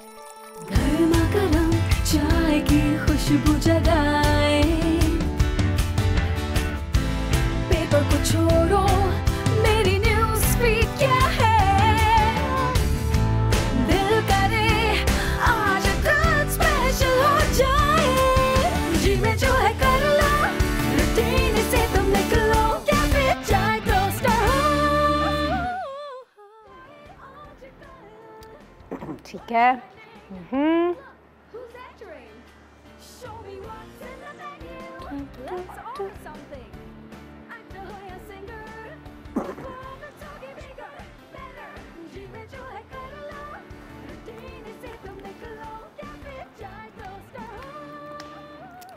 गर्मा गर्म चाय की खुशबू जगाए, पेपर को छोड़ो मेरी न्यूज़ फीड क्या है, दिल करे आज कुछ स्पेशल हो जाए, जी में जो है कर लो, रूटीन से तुम निकलो, कैफे चाय टोस्टर हो। ठीक है।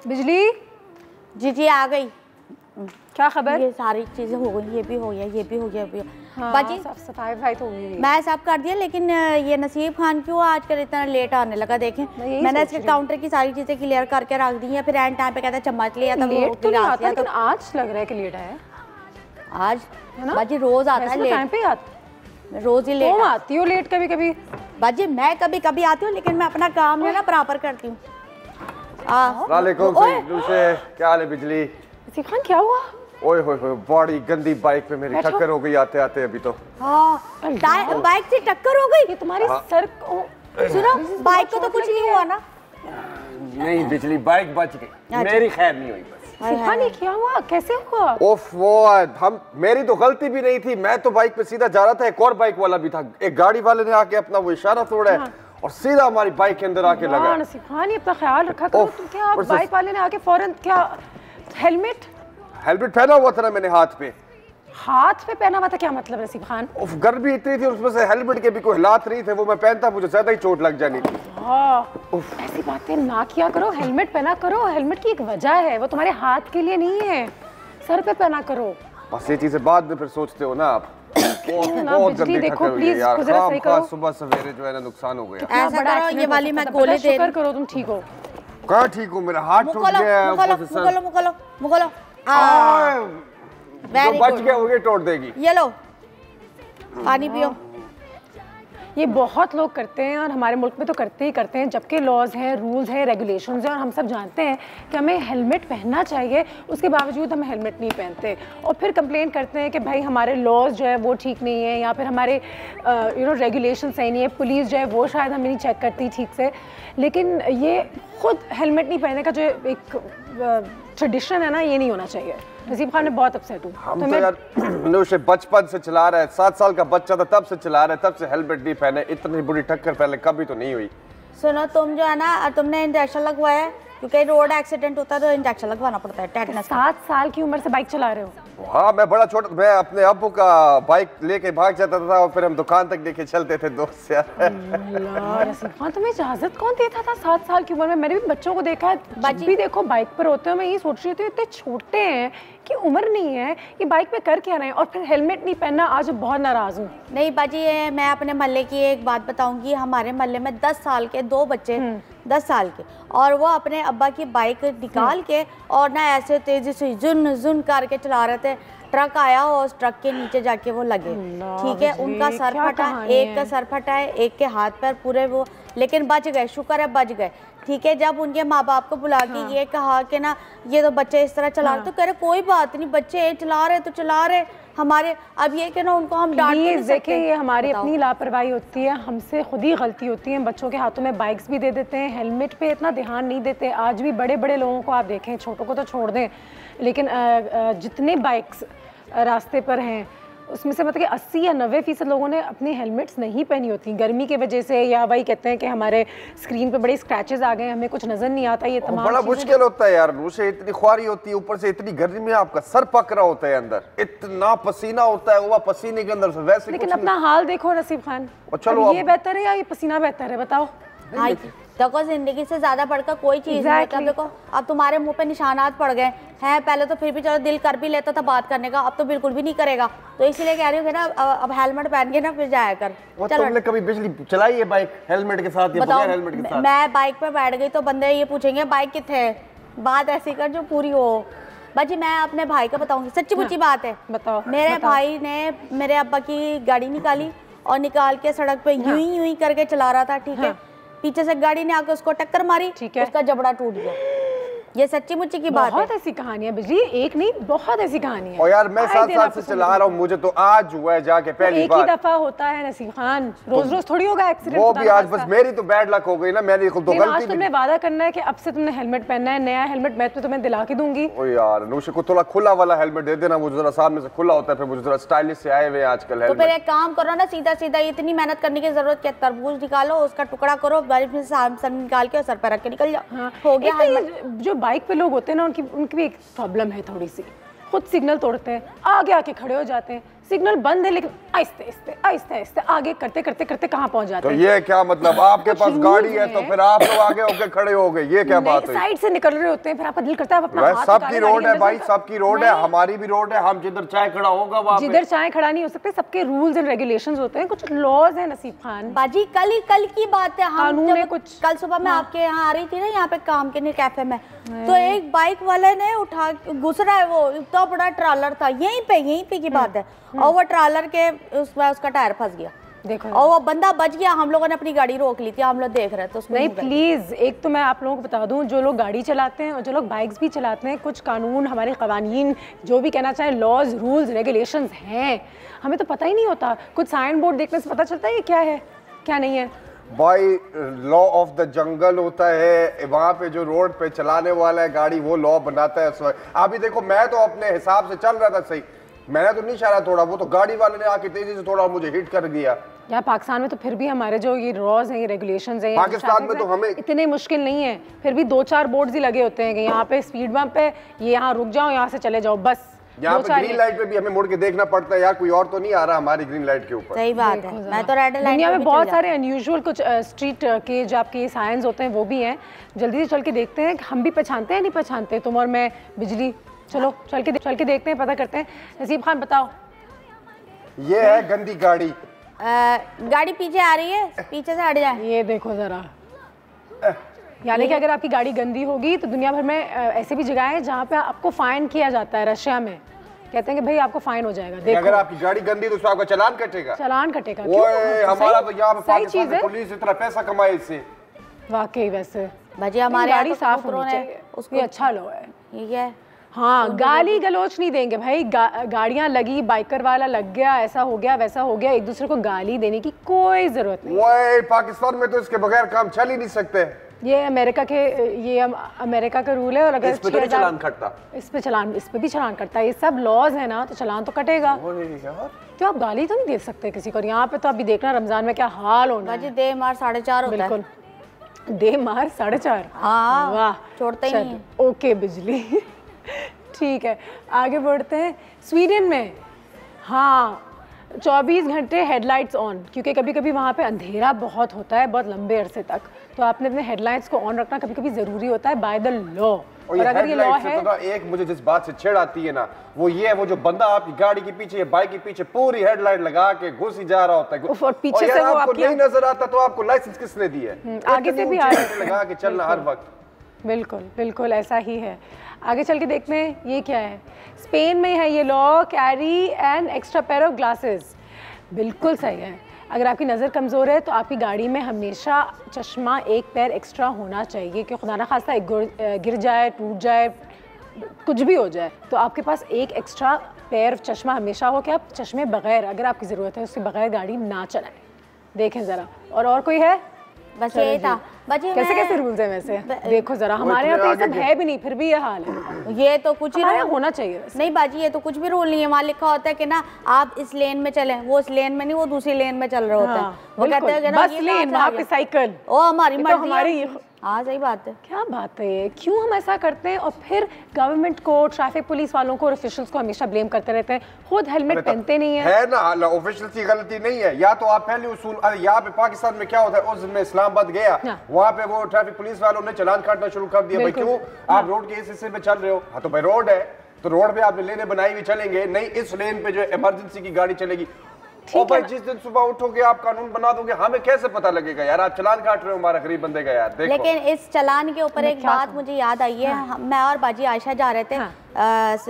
बिजली जी जी आ गई। क्या खबर? ये सारी चीजें हो गई, ये भी हो गया, ये भी हो गया, ये भी हो गया। हाँ, बाजी साफ सफाई तो हुई। मैं सब कर दिया, लेकिन ये नसीब खान क्यों आजकल इतना लेट आने लगा? देखें मैंने इसके काउंटर की सारी चीजें क्लियर करके रख दी हैं, फिर एंड टाइम पे कहता है चम्मच लिया था, लेट तो नहीं आता, लेकिन आज लग रहा है कि लेट आया। आज बाजी रोज आता है लेट, टाइम पे आता, रोज ही लेट। तुम आती हो लेट कभी कभी? बाजी मैं कभी कभी आती हूँ, लेकिन मैं अपना काम है ना बराबर करती हूँ। क्या हाल है बिजली? नसीब खान क्या हुआ? ओए होए होए, बड़ी गंदी बाइक पे मेरी टक्कर हो गई आते आते अभी तो। हाँ, बाइक से टक्कर हो गई? ये तुम्हारी सर को सुनो, बाइक को तो कुछ नहीं हुआ ना? नहीं बिजली, बाइक बच गई, मेरी खैर नहीं हुई बस। नसीब खान ये क्या हुआ, कैसे हुआ? ओफ वो हम, मेरी तो गलती भी नहीं थी, मैं तो बाइक पे सीधा जा रहा था, एक और बाइक वाला भी था, एक गाड़ी वाले ने आके अपना वो इशारा तोड़ा है और सीधा हमारी बाइक के अंदर आके लगा। नसीब खान ये अपना ख्याल रखा करो तुम। क्या बाइक वाले ने आके फौरन क्या हेलमेट पहना हुआ था ना मैंने हाथ पे पहना हुआ था? क्या मतलब नसीब खान? गर्मी इतनी थी, उसमें से हेलमेट के भी कोई हालात नहीं थे, वो मैं पहनता मुझे ज्यादा ही चोट लग जानी थी। ऐसी बातें ना किया करो, हेलमेट पहना करो, हेलमेट की एक वजह है, वो तुम्हारे हाथ के लिए नहीं है, सर पे पहना करो। बस ये चीजें बाद में फिर सोचते हो ना आप। बहुत गंदी देखो प्लीज यार, सुबह सवेरे जो है ना नुकसान हो गया। ऐसा करो, ये वाली मैं गोली दे रही करो, तुम ठीक हो? कहाँ ठीक हूँ, मेरा हाथ टूट गया है। मुगलो जो बच गया वो ये तोड़ देगी। ये लो पानी पियो। ये बहुत लोग करते हैं और हमारे मुल्क में तो करते ही करते हैं, जबकि लॉज हैं, रूल्स हैं, रेगुलेशंस हैं और हम सब जानते हैं कि हमें हेलमेट पहनना चाहिए, उसके बावजूद हम हेलमेट नहीं पहनते और फिर कंप्लेन करते हैं कि भाई हमारे लॉज जो है वो ठीक नहीं है या फिर हमारे रेगुलेशन सही नहीं है, पुलिस जो है वो शायद हमें नहीं चेक करती ठीक से। लेकिन ये खुद हेलमेट नहीं पहनने का जो एक ट्रेडिशन है ना, ये नहीं होना चाहिए। नसीब खान ने बहुत अपसेट हूँ। हम तो यार नौशे बचपन से चला रहा है, 7 साल का बच्चा था तब से चला रहा है, तब से हेलमेट नहीं पहने, इतनी बुरी टक्कर पहले कभी तो नहीं हुई। सुनो, तुम जो है ना, तुमने इंजेक्शन लगवाया है, क्योंकि रोड एक्सीडेंट होता है तो इंजेक्शन लगवाना पड़ता है टेटनस। 7 साल की उम्र से बाइक चला रहे हो? हाँ, मैं बड़ा छोटा, मैं अपने अब्बू का बाइक लेके भाग जाता था और फिर हम दुकान तक लेके चलते थे दोस्त से। नसीब खान तुम्हें इजाजत कौन देता था 7 साल की उम्र में? मैंने भी बच्चों को देखा है, जब भी देखो बाइक पर होते हो, मैं ये सोच रही थी इतने छोटे हैं कि उम्र नहीं है, ये बाइक पे कर क्या रहे हैं और फिर हेलमेट नहीं पहनना। आज बहुत नाराज हूँ। नहीं बाजी, मैं अपने मोहल्ले की एक बात बताऊंगी। हमारे मोहल्ले में 10 साल के 2 बच्चे, 10 साल के, और वो अपने अब्बा की बाइक निकाल के और ना ऐसे तेजी से जुन जुन करके चला रहे थे। ट्रक आया और उस ट्रक के नीचे जाके वो लगे। ठीक है, उनका सर फटा, एक का सर फटा है, एक के हाथ पैर पूरे वो, लेकिन बच गए, शुक्र है बच गए। ठीक है, जब उनके माँ बाप को बुला के ये कहा कि ना ये तो बच्चे इस तरह चला रहे, तो कह रहे कोई बात नहीं, बच्चे चला रहे तो चला रहे हमारे। अब ये कि ना उनको हम डांट नहीं सकते। देखिए, ये हमारी अपनी लापरवाही होती है, हमसे खुद ही गलती होती है। बच्चों के हाथों में बाइक्स भी दे देते हैं, हेलमेट पे इतना ध्यान नहीं देते। आज भी बड़े बड़े लोगों को आप देखें, छोटों को तो छोड़ दें, लेकिन जितने बाइक्स रास्ते पर हैं उसमें से मतलब कि 80 या 90% लोगों ने अपनी हेलमेट्स नहीं पहनी होती गर्मी की वजह से, या वही कहते हैं कि हमारे स्क्रीन पे बड़े स्क्रैचेस आ गए, हमें कुछ नजर नहीं आता। ये तमाम बड़ा मुश्किल होता है यार, मुझे इतनी ख्वारी होती है, ऊपर से इतनी गर्मी में आपका सर पक रहा होता है, अंदर इतना पसीना होता है, वो पसीने के अंदर से वैसे। लेकिन अपना हाल देखो नसीब खान, चलो ये बेहतर है या ये पसीना बेहतर है, बताओ। देखो, जिंदगी से ज्यादा बढ़कर कोई चीज नहीं है। देखो, अब तुम्हारे मुंह पे निशानात पड़ गए हैं, पहले तो फिर भी चलो दिल कर भी लेता था बात करने का, अब तो बिल्कुल भी नहीं करेगा। तो इसीलिए कह रही हूँ ना, अब हेलमेट पहन के ना फिर जाया कर। तुमने कभी बिजली चलाई है बाइक हेलमेट के साथ या बगैर हेलमेट के साथ? मैं बाइक पे बैठ गई तो बंदे ये पूछेंगे बाइक कितने है, बात ऐसी कर जो पूरी हो। बाजी, मैं अपने भाई का बताऊंगी, सच्ची मुच्ची बात है। बताओ। मेरे भाई ने मेरे अब्बा की गाड़ी निकाली और निकाल के सड़क पे यूं ही करके चला रहा था। ठीक है, पीछे से गाड़ी ने आके उसको टक्कर मारी, ठीक है। उसका जबड़ा टूट गया। ये सच्ची मुच्ची की बात है। बहुत ऐसी कहानियां बिजली, एक नहीं बहुत ऐसी कहानियां। और यार मैं 7 साल से चला रहा हूँ, मुझे तो आज हुआ है जाके पहली एक बार। ही दफा होता है नसीब खान, रोज रोज थोड़ी होगा एक्सीडेंट। वो भी आज बस मेरी तो बैड लक हो गई ना, मेरी तो आज गलती तुमने वादा करना है कि अब से तुमने हेलमेट पहनना है, नया हेलमेट मैं तो तुम्हें दिला के दूंगी। ओ यार नूशे को थोड़ा खुला वाला हेलमेट दे देना, मुझे जरा सामने से खुला होता है, फिर मुझे जरा स्टाइलिश से आए हुए आजकल तो फिर हेलमेट। एक काम करो ना, सीधा सीधा, इतनी मेहनत करने की जरूरत क्या, तरबूज निकालो, उसका टुकड़ा करो, बारिश में सर निकाल के और सर पर रख के निकल जाओ, हो गया। जो बाइक पे लोग होते हैं ना, उनकी भी एक प्रॉब्लम है थोड़ी सी, खुद सिग्नल तोड़ते हैं, आगे आके खड़े हो जाते हैं, सिग्नल बंद है लेकिन आहिस्ते आहिस्ते आहिस्ते आहिस्ते आगे करते करते करते कहाँ पहुंच जाते तो हैं। ये क्या मतलब, आपके पास गाड़ी है तो फिर आप लोग आगे होके खड़े हो गए, ये क्या बात है? साइड से निकल रहे होते हैं, फिर आपका दिल करता है अपना हाथ सबकी रोड है भाई, सबकी रोड है, हमारी भी रोड है, हम जिधर चाहे खड़ा होगा वहाँ पे। जिधर चाहे खड़ा नहीं हो सकते, सबके रूल्स एंड रेगुलेशंस होते हैं, कुछ लॉज है नसीब खान। बाजी कल की बात है, हम कानून है जब कुछ। कल सुबह मैं आपके यहाँ आ रही थी ना, यहाँ पे काम के लिए कैफे में, तो एक बाइक वाले ने उठा घुस रहा है, वो इतना बड़ा ट्रालर था, यहीं पे की बात है, और वो ट्रालर के उसका टायर फंस गया, देखो और वो बंदा बच गया। हम लोगों ने अपनी गाड़ी रोक ली थी, हम लोग देख रहे थे उसको। नहीं प्लीज, एक तो मैं आप लोगों को बता दूं, जो लोग गाड़ी चलाते हैं और जो लोग बाइक्स भी चलाते हैं, कुछ कानून, हमारे कवानीन, जो भी कहना चाहे, लॉज रूल्स रेगुलेशंस हैं, हमें तो पता ही नहीं होता। कुछ साइन बोर्ड देखने से पता चलता है ये क्या है क्या नहीं है। भाई लॉ ऑफ द जंगल होता है, वहाँ पे जो रोड पे चलाने वाला है गाड़ी वो लॉ बनाता है। अभी देखो मैं तो अपने हिसाब से चल रहा था सही, मैंने तो नहीं इशारा तोड़ा, वो तो गाड़ी वाले ने आके तेजी से थोड़ा मुझे हिट कर दिया। यार पाकिस्तान में तो फिर भी हमारे जो ये लॉज हैं, ये रेगुलेशंस हैं, पाकिस्तान में तो हमें इतने मुश्किल नहीं है, फिर भी 2-4 बोर्ड्स ही लगे होते हैं कि यहाँ पे स्पीड बम्प है, ये यहाँ रुक जाओ, यहाँ से चले जाओ, बस। यहाँ पे ग्रीन लाइट पे भी हमें मुड़ के देखना पड़ता है, यार कोई और तो नहीं आ रहा हमारी ग्रीन लाइट के ऊपर। सही बात है, मैं तो रेड लाइट। दुनिया में बहुत सारे अनयूजुअल कुछ स्ट्रीट के जो आपके साइंस होते हैं वो भी हैं, जल्दी से चल के देखते हैं, हम भी पहचानते हैं नहीं पहचानते, तुम और मैं बिजली, चलो चल के देखते हैं, पता करते हैं। नसीब खान बताओ। ये है गंदी गाड़ी, गाड़ी पीछे आ रही है, पीछे से हट जाए। ये देखो जरा, यानी कि अगर आपकी गाड़ी गंदी होगी तो दुनिया भर में ऐसे भी जगह है जहाँ पे आपको फाइन किया जाता है। रशिया में कहते हैं कि भाई आपको फाइन हो जाएगा। देखो अगर आपकी गाड़ी गंदी तो उसमें आपका चालान कटेगा। चालान कटेगा। ओए हमारा तो यहाँ पे सही पाकिस्तान चीज में है, पुलिस इतना पैसा कमाए इससे। वाकई वैसे भाजी हमारे गाड़ी यहाँ तो साफ कबूतरों होनी ने चाहिए, उसकी अच्छा लो है। ठीक है, हाँ, गाली गलोच नहीं देंगे भाई। गाड़ियां लगी, बाइकर वाला लग गया, ऐसा हो गया वैसा हो गया, एक दूसरे को गाली देने की कोई जरूरत नहीं। ओए पाकिस्तान में तो इसके बगैर काम चल ही नहीं सकते। ये अमेरिका का रूल है, और अगर इस पे तो नहीं चालान कटता, इस पे भी चालान कटता है। ये सब लॉज है ना, तो चालान तो कटेगा। तो आप गाली तो नहीं दे सकते किसी को। यहाँ पे तो अभी देखना रमजान में क्या हाल होना है। भाजी दे मार 4.5 होता है। बिल्कुल, दे मार 4.5। हाँ, वाह, छोड़ता ही नहीं है। ओके बिजली ठीक है, आगे बढ़ते हैं। स्वीडन में हाँ 24 घंटे हेडलाइट्स ऑन, क्योंकि कभी कभी वहाँ पे अंधेरा बहुत होता है, बहुत लंबे अरसे तक, तो आपने अपने हेडलाइट्स को ऑन रखना कभी कभी ज़रूरी होता है बाय द लॉ। और अगर ये लॉ है तो एक मुझे जिस बात से छेड़ आती है ना, वो ये है, वो जो बंदा आपकी गाड़ी के पीछे, बाइक के पीछे पूरी हेडलाइट लगा के घुस ही जा रहा होता है, और पीछे से वो आपको नहीं नजर आता तो आपको लाइसेंस किसने दिया है? आगे से भी लगा के चलना हर वक्त। बिल्कुल बिल्कुल ऐसा ही है। आगे चल के देखते हैं ये क्या है। स्पेन में है ये law, carry an extra pair of glasses. बिल्कुल सही है, अगर आपकी नज़र कमज़ोर है तो आपकी गाड़ी में हमेशा चश्मा एक पैर एक्स्ट्रा होना चाहिए, कि खुदा ना खास्ता एक गिर जाए, टूट जाए, कुछ भी हो जाए, तो आपके पास एक एक्स्ट्रा पैर चश्मा हमेशा हो कि आप चश्मे बगैर, अगर आपकी ज़रूरत है उसके बगैर गाड़ी ना चलाएं। देखें ज़रा, और कोई है? बस यही था। कैसे कैसे रूल्स हैं वैसे? देखो जरा, हमारे यहाँ तो ये सब है भी नहीं, फिर भी ये हाल है। ये तो कुछ ही होना चाहिए वैसे। नहीं बाजी, ये तो कुछ भी रूल नहीं है। वहाँ लिखा होता है कि ना आप इस लेन में चलें, वो इस लेन में नहीं, वो दूसरी लेन में चल रहा होता है। वो कहते हैं बस लेन, वहाँ पे साइकिल, ओ हमारी मर्जी, हमारी। हाँ सही बात है। क्या बात है, क्यों हम ऐसा करते हैं? और फिर गवर्नमेंट को, ट्रैफिक पुलिस वालों को और ऑफिशियल्स को हमेशा ब्लेम करते रहते हैं, खुद हेलमेट पहनते नहीं है ना। ऑफिशियल की गलती नहीं है, या तो आप पहले उसूल, यहाँ पे पाकिस्तान में क्या होता है, उस दिन में इस्लामाबाद गया, वहाँ पे वो ट्रैफिक पुलिस वालों ने चालान काटना शुरू कर दिया। भाई क्यों आप रोड के इस हिस्से में चल रहे हो? हाँ तो भाई रोड है, तो रोड पे आपने लेने बनाई हुई, चलेंगे नहीं, इस लेन पे जो इमरजेंसी की गाड़ी चलेगी। और भाई जिस दिन सुबह उठोगे आप कानून बना दोगे, हमें कैसे पता लगेगा यार आप चलान काट रहे हो हमारा गरीब बंदे का यार। देखो लेकिन इस चलान के ऊपर एक बात मुझे याद आई है। मैं और बाजी आयशा जा रहे थे,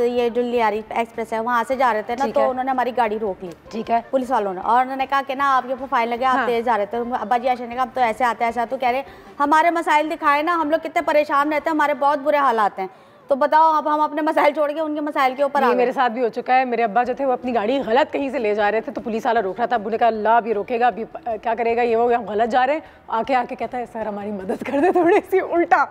ये जो लियारी एक्सप्रेस है वहाँ से जा रहे थे ना, तो उन्होंने हमारी गाड़ी रोक ली, ठीक है, पुलिस वालों ने, और उन्होंने कहा कि ना आपके ऊपर फाइन लगे, आप तेज जा रहे थे। बाजी आयशा ने कहा अब तो ऐसे आते ऐसा, तो कह रहे हमारे मसाइल दिखाए ना, हम लोग कितने परेशान रहते हैं, हमारे बहुत बुरे हालात हैं, तो बताओ अब हम अपने मसाइल छोड़ के उनके मसाइल के ऊपर आ गए। मेरे साथ भी हो चुका है। मेरे अब्बा जो थे वो अपनी गाड़ी गलत कहीं से ले जा रहे थे, तो पुलिस वाला रोक रहा था। अब्बू ने कहा अल्लाह अब ये रोकेगा, अभी क्या करेगा, ये वो हम गलत जा रहे हैं। आके आके कहता है सर हमारी मदद कर दे थोड़ी सी। उल्टा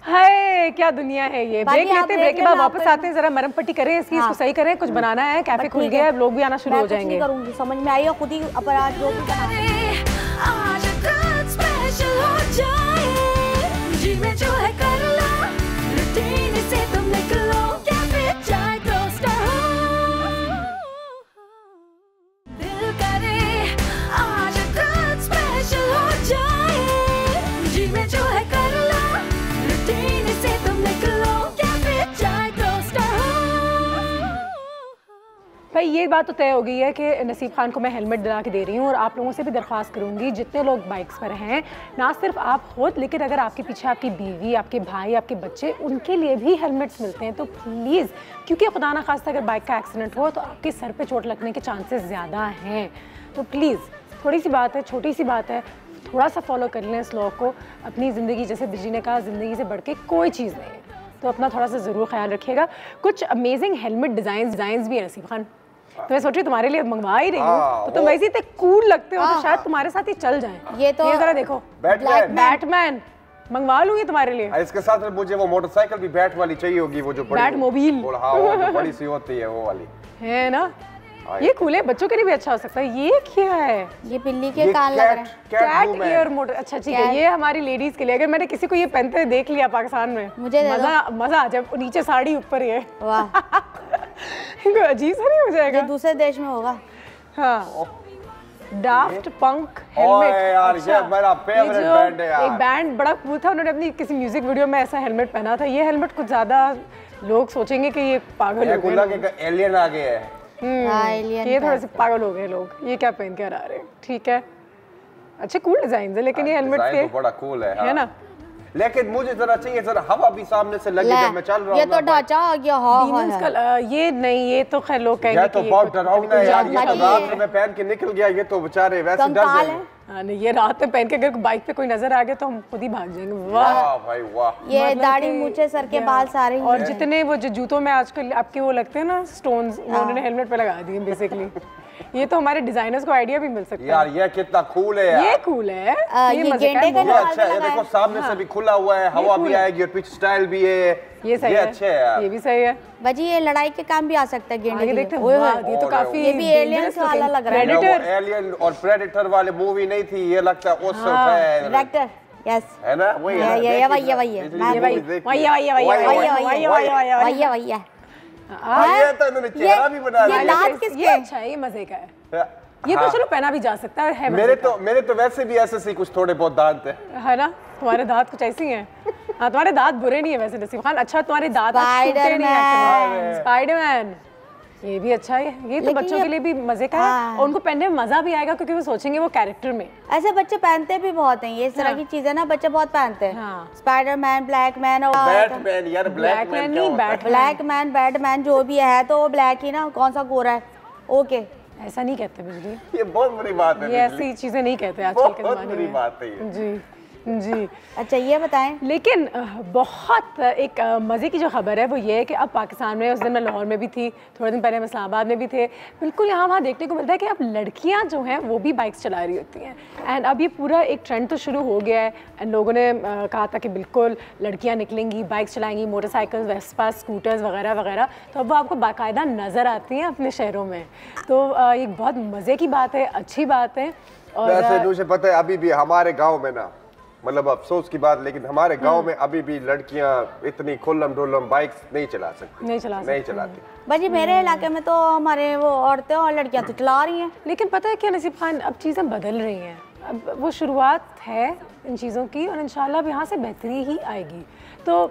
है, क्या दुनिया है ये। ब्रेक लेते हैं, ब्रेक के बाद वापस आते हैं, जरा मरम पट्टी करें इसकी, इसको सही करें, कुछ बनाना है, कैफे खुल गया है, लोग भी आना शुरू हो जाएंगे। करूंगी, समझ में आई, खुद ही अपराध जो आज रात स्पेशल हो जाए, जी में जो है कर लो, रूटीन से तुम निकलो, कैफे चाय टोस्टर हो, दिल करे आज रात स्पेशल हो जाए, जी में जो है कर लो, रूटीन से तुम निकलो, कैफे चाय टोस्टर हो। भाई ये बात तो तय हो गई है कि नसीब खान को मैं हेलमेट दिला के दे रही हूँ, और आप लोगों से भी दरख्वास्त करूँगी जितने लोग बाइक्स पर हैं, ना सिर्फ आप खुद, लेकिन अगर आपके पीछे आपकी बीवी, आपके भाई, आपके बच्चे, उनके लिए भी हेलमेट्स मिलते हैं तो प्लीज़, क्योंकि खुदा ना खास्ता अगर बाइक का एक्सीडेंट हो तो आपके सर पे चोट लगने के चांसेस ज़्यादा हैं। तो प्लीज़ थोड़ी सी बात है, छोटी सी बात है, थोड़ा सा फॉलो कर लें इस लॉ को। अपनी ज़िंदगी, जैसे बिजली ने कहा, ज़िंदगी से बढ़ के कोई चीज़ नहीं है, तो अपना थोड़ा सा ज़रूर ख्याल रखिएगा। कुछ अमेजिंग हेलमेट डिज़ाइंस भी है नसीब खान, तो मैं सोच रही तुम्हारे लिए मंगवा ही रही हूँ, तो तुम वैसे इतने कूल लगते हो तो शायद तुम्हारे साथ ही चल जाए। ये जरा देखो, बैटमैन मंगवा लूँ ये तुम्हारे लिए। इसके साथ मुझे वो मोटरसाइकिल भी बैट वाली चाहिए होगी, वो जो बैट मोबाइल, हाँ वो जो बड़ी सी होती है वो वाली, है ना। ये कूल है, बच्चों के लिए भी अच्छा हो सकता है। ये क्या है? ये बिल्ली के कान लग रहे हैं, कैट ईयर मोटर। अच्छा ठीक है, ये हमारी लेडीज के लिए। अगर मैंने किसी को ये पहनते देख लिया पाकिस्तान में, मुझे मजा आ जाए, नीचे साड़ी ऊपर ये, वाह अजीब सा नहीं हो जाएगा? दूसरे देश में होगा। हाँ, डाफ्ट पंक हेलमेट यार, ये मेरा फेवरेट बैंड है यार। एक बैंड बड़ा कूल था, उन्होंने अपनी किसी म्यूजिक वीडियो में ऐसा हेलमेट पहना था। ये हेलमेट कुछ ज्यादा लोग सोचेंगे कि ये पागल हो गए, एलियन आ गया है। ये थोड़े से पागल हो गए लोग, ये क्या पहन के आ रहे हैं। ठीक है, अच्छे कूल डिजाइन है, लेकिन ये हेलमेट के बड़ा कूल है ना। लेकिन मुझे जरा चाहिए, जरा हवा भी सामने से लगे जब मैं चल रहा हूँ। ये तो ढांचा आ गया। हाँ, ये नहीं, ये तो खैर लोग कहेंगे ये तो बहुत डरावना है यार। ये तो रात में पहन के निकल गया, ये तो बेचारे वैसे डर गए। नहीं, ये रात में पहन के अगर बाइक पे कोई नजर आ गया तो हम खुद ही भाग जाएंगे। वाह भाई वाह। ये दाढ़ी मूछे सर के बाल सारे, और जितने वो जो जूतों में आजकल आपके वो लगते हैं ना स्टोन्स, वो उन्होंने हेलमेट पे लगा दिए बेसिकली। ये तो हमारे डिजाइनर्स को आइडिया भी मिल सकता है यार। ये कितना कूल है यार। ये कूल है, ये गेंडे का नाम अच्छा है। देखो सामने से भी खुला हुआ है, हवा भी आएगी और पीछे स्टाइल भी है। ये सही है, अच्छा है यार। ये भी सही है बाजी। ये लड़ाई के काम भी आ सकता है गेंडे। देखते हैं, ये तो काफी, ये भी एलियंस वाला लग रहा है। प्रेडेटर, एलियन और प्रेडेटर वाले मूवी नहीं थी, ये लगता है उससे उठाया है। प्रेडेटर, यस है ना, वही है। ये वही है, वही ये तो इन्होंने चेहरा भी बना लिया। ये दांत किसके? अच्छा है, ये मजे का है। ये तो चलो पहना भी जा सकता है। मेरे तो वैसे भी ऐसे ही कुछ थोड़े बहुत दांत है ना। तुम्हारे दांत कुछ ऐसे ही हैं। हाँ, तुम्हारे दांत बुरे नहीं है वैसे नसीब खान। अच्छा, तुम्हारे दांत स्पाइडरमैन, ये भी अच्छा है। ये तो बच्चों के लिए भी मजे का है, और उनको पहनने में मजा भी आएगा क्योंकि वो सोचेंगे वो कैरेक्टर में। ऐसे बच्चे पहनते भी बहुत हैं, ये इस तरह की चीजें ना बच्चे बहुत पहनते हैं। स्पाइडरमैन, ब्लैक मैन और बैटमैन। यार ब्लैक मैन नहीं, ब्लैक मैन, बैटमैन जो भी है तो वो ब्लैक ही ना, कौन सा गोरा है। ओके, ऐसा नहीं कहते बिजली, ये बहुत बड़ी बात है। ये ऐसी चीजें नहीं कहते आजकल के बहुत जमाने बड़ी में। बात है ये। जी जी। अच्छा ये बताएं, लेकिन बहुत एक मज़े की जो खबर है वो ये है कि अब पाकिस्तान में, उस दिन मैं लाहौर में भी थी, थोड़े दिन पहले मैं इस्लामाबाद में भी थे, बिल्कुल यहाँ वहाँ देखने को मिलता है कि अब लड़कियाँ जो हैं वो भी बाइक्स चला रही होती हैं। एंड अब ये पूरा एक ट्रेंड तो शुरू हो गया है, एंड लोगों ने कहा था कि बिल्कुल लड़कियाँ निकलेंगी, बाइक चलाएंगी, मोटरसाइकिल, वेस्पा, स्कूटर्स वगैरह वगैरह, तो अब वो आपको बाकायदा नज़र आती हैं अपने शहरों में। तो ये बहुत मज़े की बात है, अच्छी बात है। और वैसे मुझे पता है अभी भी हमारे गाँव में ना, मतलब अफसोस की बात, लेकिन हमारे गांव में अभी भी लड़कियां इतनी खुल्लम डुल्लम बाइक्स नहीं चला सकती, नहीं चलाती। भाजी मेरे इलाके में तो हमारे वो औरतें और लड़कियां तो चला रही हैं। लेकिन पता है क्या नसीब खान, अब चीज़ें बदल रही हैं, अब वो शुरुआत है इन चीज़ों की, और इंशाल्लाह अब यहाँ से बेहतरी ही आएगी। तो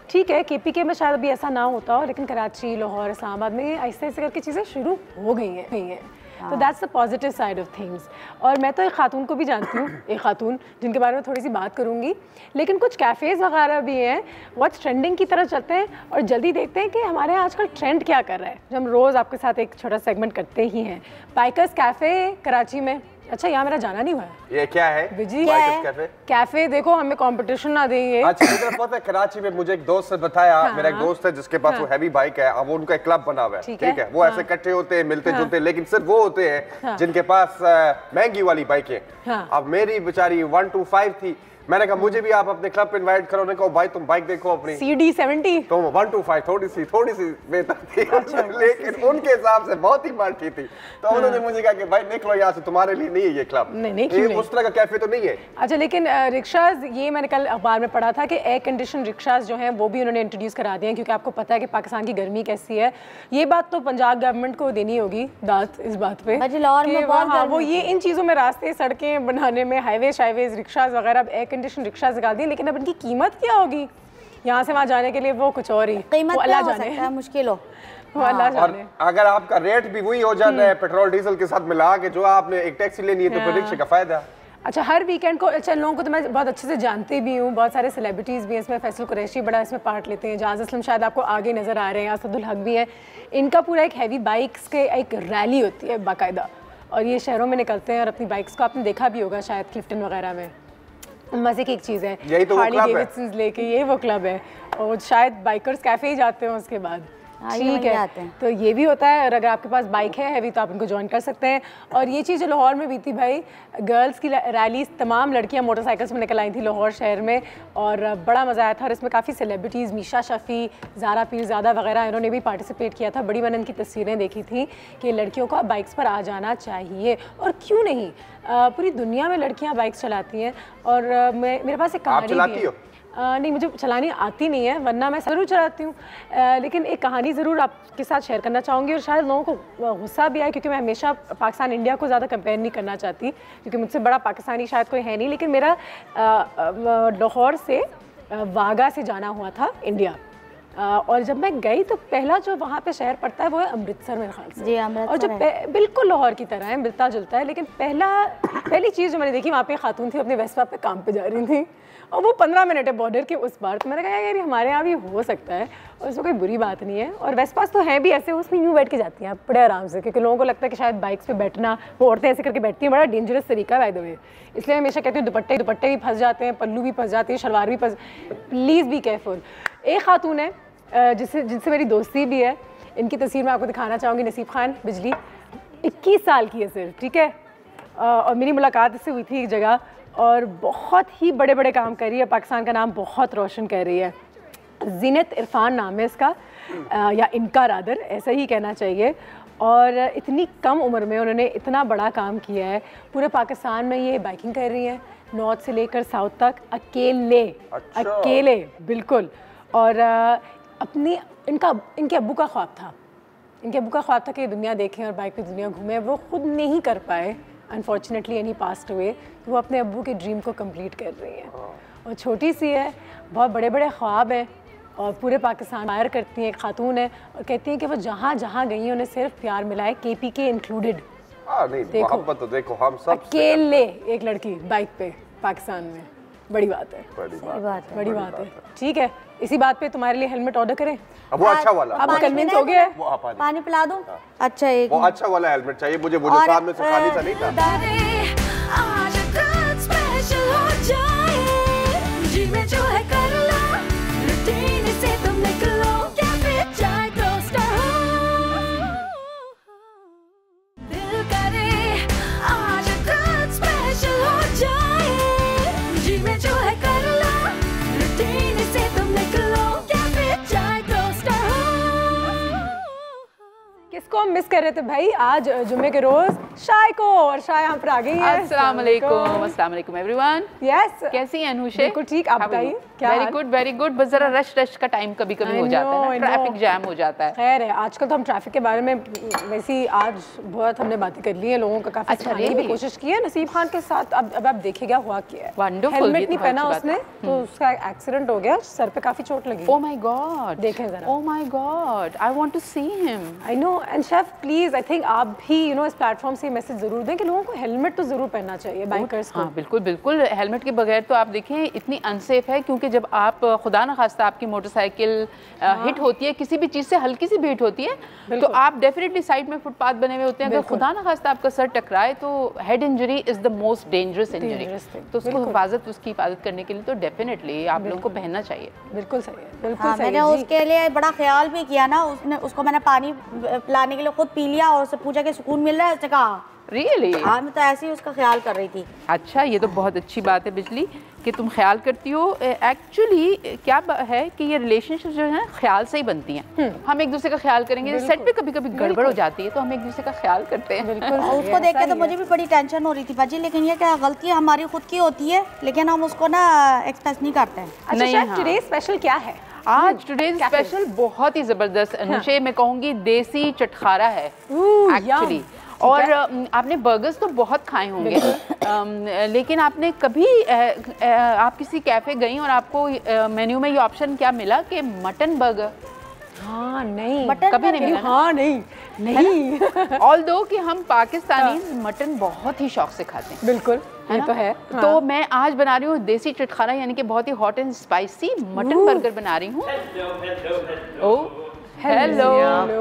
ठीक है, KPK में शायद अभी ऐसा ना होता हो, लेकिन कराची, लाहौर, इस्लामाबाद में आहिस्ते आहिस्ते करके चीज़ें शुरू हो गई हैं। तो that's the positive side of things. और मैं तो एक खातून को भी जानती हूँ, एक खातून जिनके बारे में थोड़ी सी बात करूँगी, लेकिन कुछ कैफ़ेज़ वगैरह भी हैं व्हाट्स ट्रेंडिंग की तरह चलते हैं और जल्दी देखते हैं कि हमारे यहाँ आजकल ट्रेंड क्या कर रहा है। जो हम रोज़ आपके साथ एक छोटा सेगमेंट करते ही हैं। बाइकर्स कैफ़े कराची में, अच्छा यहाँ मेरा जाना नहीं हुआ है। ये क्या है? बिजी कैफे देखो हमें कंपटीशन ना देंगे। अच्छा मुझे पता है, कराची में मुझे एक दोस्त से बताया, मेरा एक दोस्त है जिसके पास वो हैवी बाइक है, अब उनका एक क्लब बना हुआ है, ठीक है, वो ऐसे इकट्ठे होते हैं, मिलते जुलते, लेकिन सिर्फ वो होते हैं जिनके पास महंगी वाली बाइकें। अब मेरी बेचारी 125 थी, मैंने कहा मुझे भी आप अपने क्लब पे इनवाइट करो। ने कहा भाई तुम बाइक देखो अपनी CD70 तो 125 थोड़ी सी बेहतर थी। अच्छा, लेकिन उनके हिसाब से बहुत ही मार्की थी, तो उन्होंने मुझे कहा कि भाई निकलो यहाँ से, तुम्हारे लिए नहीं है ये क्लब। नहीं उस तरह का कैफे तो नहीं है। अच्छा लेकिन रिक्शाज, ये मैंने कल अखबार में पढ़ा था कि एयर कंडीशन रिक्शाज जो हैं वो भी उन्होंने इंट्रोड्यूस करा दिए हैं, क्योंकि आपको पता है कि पाकिस्तान की गर्मी कैसी है। ये बात तो पंजाब गवर्नमेंट को देनी होगी दाद इस बात पे, वो ये इन चीज़ों में रास्ते सड़कें बनाने में, हाईवे शाईवेज रिक्शाज वगैरह एयर कंडीशन रिक्शाज निकाल दिए, लेकिन अब इनकी कीमत क्या होगी यहाँ से वहाँ जाने के लिए, वो कुछ और ही कीमत क्या हो सकता है, मुश्किल हो। और अगर आपका रेट भी वही हो जाता है पेट्रोल डीजल के साथ मिला के, जो आपने एक टैक्सी लेनी है तो फिर रिक्शे का फायदा। अच्छा हर वीकेंड को, अच्छा लोगों को तो मैं बहुत अच्छे से जानती भी हूँ, बहुत सारे सेलिब्रिटीज़ भी हैं इसमें, फैसल कुरैशी बड़ा इसमें पार्ट लेते हैं, जाज़ असलम शायद आपको आगे नज़र आ रहे हैं, असदुल हक भी है। इनका पूरा एक हैवी बाइक्स के एक रैली होती है बाकायदा, और ये शहरों में निकलते हैं और अपनी बाइक्स को आपने देखा भी होगा शायद क्लिफ्टन वगैरह में। मज़े की एक चीज़ है, हार्ली डेविडसन लेके, ये वो क्लब है, और शायद बाइकर्स कैफ़े ही जाते हैं उसके बाद। ठीक है, तो ये भी होता है, और अगर आपके पास बाइक है हैवी तो आप इनको ज्वाइन कर सकते हैं। और ये चीज़ जो लाहौर में भी थी भाई, गर्ल्स की रैलीज, तमाम लड़कियां मोटरसाइकिल्स में निकल आई थी लाहौर शहर में, और बड़ा मज़ा आया था। और इसमें काफ़ी सेलिब्रिटीज़, मीशा शफ़ी, ज़ारा पीरज़ादा वगैरह, इन्होंने भी पार्टिसिपेट किया था। बड़ी मैंने इनकी तस्वीरें देखी थी कि लड़कियों को बाइक्स पर आ जाना चाहिए, और क्यों नहीं, पूरी दुनिया में लड़कियाँ बाइक्स चलाती हैं। और मेरे पास एक कहानी भी है। नहीं मुझे चलानी आती नहीं है, वरना मैं ज़रूर चलाती हूँ, लेकिन एक कहानी ज़रूर आपके साथ शेयर करना चाहूँगी। और शायद लोगों को गुस्सा भी आए, क्योंकि मैं हमेशा पाकिस्तान इंडिया को ज़्यादा कंपेयर नहीं करना चाहती, क्योंकि मुझसे बड़ा पाकिस्तानी शायद कोई है नहीं, लेकिन मेरा लाहौर से वाघा से जाना हुआ था इंडिया। और जब मैं गई तो पहला जो वहाँ पे शहर पड़ता है वो है अमृतसर मेरे ख्याल से, और जो बिल्कुल लाहौर की तरह है, मिलता जुलता है। लेकिन पहली चीज़ जो मैंने देखी, वहाँ पे खातून थी अपने वेस्पा पे काम पे जा रही थी, और वो 15 मिनट है बॉर्डर के उस बार। तो मैंने कहा यार हमारे यहाँ भी हो सकता है, और उसमें कोई बुरी बात नहीं है। और वेस्पास तो हैं भी ऐसे, उसमें यूँ बैठ के जाती हैं बड़े आराम से, क्योंकि लोगों को लगता है कि शायद बाइक्स पे बैठना, वो औरतें ऐसे करके बैठती हैं, बड़ा डेंजरस तरीका है बाय द वे। इसलिए मैं हमेशा कहती हूँ दुपट्टे भी फंस जाते हैं, पल्लू भी फंस जाती है, शलवार भी फंस, प्लीज़ बी केयरफुल। एक खातून है जिनसे मेरी दोस्ती भी है, इनकी तस्वीर मैं आपको दिखाना चाहूँगी, नसीब खान बिजली, 21 साल की है सिर्फ, ठीक है। और मेरी मुलाकात इससे हुई थी एक जगह, और बहुत ही बड़े बड़े काम कर रही है, पाकिस्तान का नाम बहुत रोशन कर रही है। ज़ीनत इरफान नाम है इसका, या इनका रादर ऐसा ही कहना चाहिए। और इतनी कम उम्र में उन्होंने इतना बड़ा काम किया है, पूरे पाकिस्तान में ये बाइकिंग कर रही हैं, नॉर्थ से लेकर साउथ तक अकेले। अच्छा। अकेले बिल्कुल। और इनके अब्बू का ख्वाब था, कि ये दुनिया देखें और बाइक पे दुनिया घूमें, वो खुद नहीं कर पाए अनफॉर्चुनेटली, एनी पास्ट हुए, तो वो अपने अब्बू के ड्रीम को कंप्लीट कर रही हैं। और छोटी सी है, बहुत बड़े बड़े ख्वाब हैं, और पूरे पाकिस्तान फायर करती हैं, एक खातून है, और कहती हैं कि वो जहाँ जहाँ गई उन्हें सिर्फ प्यार मिला है, KPK इंक्लूडेड। देखो हम सब अकेले एक लड़की बाइक पे पाकिस्तान में, बड़ी बात है, बड़ी बात है। ठीक है, इसी बात पे तुम्हारे लिए हेलमेट ऑर्डर करें। अब वो अच्छा वाला, अब कन्विंस हो गया है, पानी पिला दूं? अच्छा, एक वो अच्छा वाला हेलमेट चाहिए मुझे, वो जो सामने से खाली सा नहीं था। आज कुछ स्पेशल हो जाए, जी में जो है कर लो, रूटीन से तुम निकलो, कैफे चाय टोस्टर हो, दिल करे आज कुछ स्पेशल हो जाए, जी में जो है कर लो, रूटीन से तुम निकलो, कैफे चाय टोस्टर हो। किसको हम मिस कर रहे थे भाई, आज जुम्मे के रोज शाय को, और शाय यहाँ पर आ गई है। अस्सलाम वालेकुम एवरीवन। यस, कैसी हैं अनुषे? बिल्कुल ठीक, आप बताइए। Very good. बस जरा रश का टाइम कभी कभी हो जाता है ना, ट्रैफिक जैम हो जाता है। खैर है, आजकल तो हम ट्रैफिक के बारे में वैसे ही आज बहुत हमने बातें कर ली है, लोगों का काफी सिखाने की भी कोशिश की है नसीब खान के साथ। अब आप देखिएगा हुआ क्या है। वंडरफुल। हेलमेट नहीं पहना उसने, तो उसका एक्सीडेंट हो गया, सर पे काफी चोट लगी। ओह माय गॉड, देखें जरा। Oh my god, I want to see him. I know, and chef please I think आप भी इस प्लेटफॉर्म से मैसेज जरूर दें कि लोगों को हेलमेट तो जरूर पहनना चाहिए बाइकर्स को। हाँ बिल्कुल बिल्कुल, हेलमेट के बगैर तो आप देखें इतनी अनसेफ है, क्योंकि जब आप खुदा न खास्ता आपकी मोटरसाइकिल हिट होती है, किसी भी चीज़ से हल्की सी भी हिट होती है, तो आप डेफिनेटली साइड में फुटपाथ बने हुए होते हैं, अगर खुदा न खास्ता आपका सर टकराए तो head injury is the most dangerous injury. तो उसको उसकी हिफाजत करने के लिए तो डेफिनेटली आप लोगों को पहनना चाहिए। बिल्कुल सही है, बिल्कुल सही। मैंने उसके लिए बड़ा ख्याल भी किया ना, उसको मैंने पानी लाने के लिए खुद पी लिया और उससे पूछा कि सुकून मिल रहा है, उसने कहा रियली हाँ, मैं तो ऐसे ही उसका ख्याल कर रही थी। अच्छा, ये तो बहुत अच्छी बात है बिजली कि तुम ख्याल करती हो। एक्चुअली क्या है कि ये रिलेशनशिप जो है ख्याल से ही बनती हैं। हम एक दूसरे का ख्याल करेंगे, सेट पे कभी कभी गड़बड़ हो जाती है तो हम एक दूसरे का ख्याल करते हैं। बिल्कुल उसको देख के तो मुझे भी बड़ी टेंशन हो रही थी बाजी, लेकिन ये क्या गलती हमारी खुद की होती है, लेकिन हम उसको ना एक्सप्रेस नहीं करते हैं। अच्छा शेफ, टुडे स्पेशल क्या है? आज टुडे स्पेशल बहुत ही जबरदस्त अनुशे, मैं कहूँगी देसी चटखारा है एक्चुअली। और आपने बर्गर्स तो बहुत खाए होंगे, लेकिन आपने कभी आप किसी कैफे गई और आपको मेन्यू में ये ऑप्शन क्या मिला कि मटन बर्गर? हाँ नहीं, कभी नहीं मिला। हाँ नहीं ऑल्दो कि हम पाकिस्तानी मटन बहुत ही शौक से खाते हैं। बिल्कुल, ये तो है। तो मैं आज बना रही हूँ देसी चटखारा, यानी कि बहुत ही hot and spicy mutton burger बना रही हूँ। हेलो।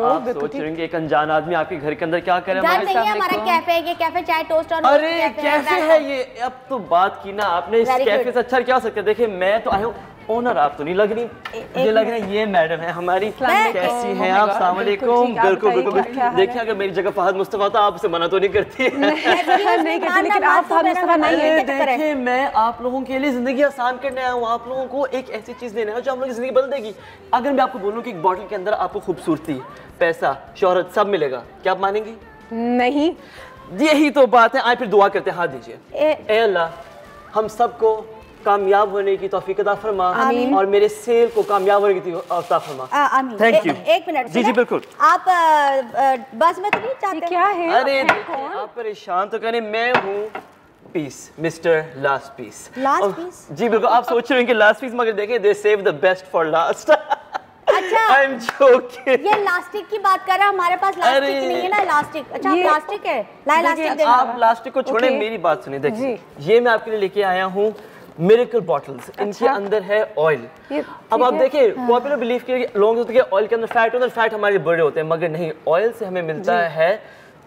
आप सोच रहे हैं कि एक अनजान आदमी आपके घर के अंदर क्या करे? हमारा कैफे है, ये कैफे चाय टोस्ट और अरे कैफे है ये, अब तो बात की ना आपने, इस कैफे से अच्छा क्या हो सकता है? देखिए मैं तो आया हूँ ओनर, आप तो नहीं लग रही, मुझे लग रहा है ये मैडम है हमारी। कैसी हैं आप? अस्सलाम वालेकुम। बिल्कुल बिल्कुल, देखिए अगर मेरी जगह फहद मुस्तफा था आपसे मना तो नहीं करती। देखिए मैं आप लोगों के लिए जिंदगी आसान करने आया हूँ, आप लोगों को एक ऐसी चीज देना है जो आप लोगों की जिंदगी बदल देगी। अगर मैं आपको बोलूँ कि एक बॉटल के अंदर आपको खूबसूरती, पैसा, शोहरत सब मिलेगा, क्या आप मानेंगी? नहीं। यही तो बात है। आए फिर दुआ करते हैं, हाथ दीजिए। ए अल्लाह हम सबको कामयाब होने की तौफीक अता फरमा और मेरे सेल को कामयाब होने की अता फरमा। Thank you. एक मिनट जी जी बिल्कुल। आप बस में तो नहीं चाहते? क्या है? अरे आप परेशान तो करें, मैं हूँ piece, mister last piece. Last piece? जी बिल्कुल। आप सोच रहे हैं कि लास्ट पीस, मगर देखें they save the best for last. अच्छा आई एम जोकिंग। ये लास्टिक की बात कर रहा है, हमारे पास लास्टिक नहीं है ना। लास्टिक, अच्छा प्लास्टिक है, लास्टिक दे। आप प्लास्टिक को छोड़े, मेरी बात सुनिए। देखिए ये मैं आपके लिए लेके आया हूँ मिरेकल बॉटल्स। इनके अंदर है ऑयल। अब आप देखिए पॉपुलर बिलीफ के लोग होते हैं कि ऑयल के अंदर फैट होता है, फैट हमारे बड़े होते हैं, मगर नहीं, ऑयल से हमें मिलता है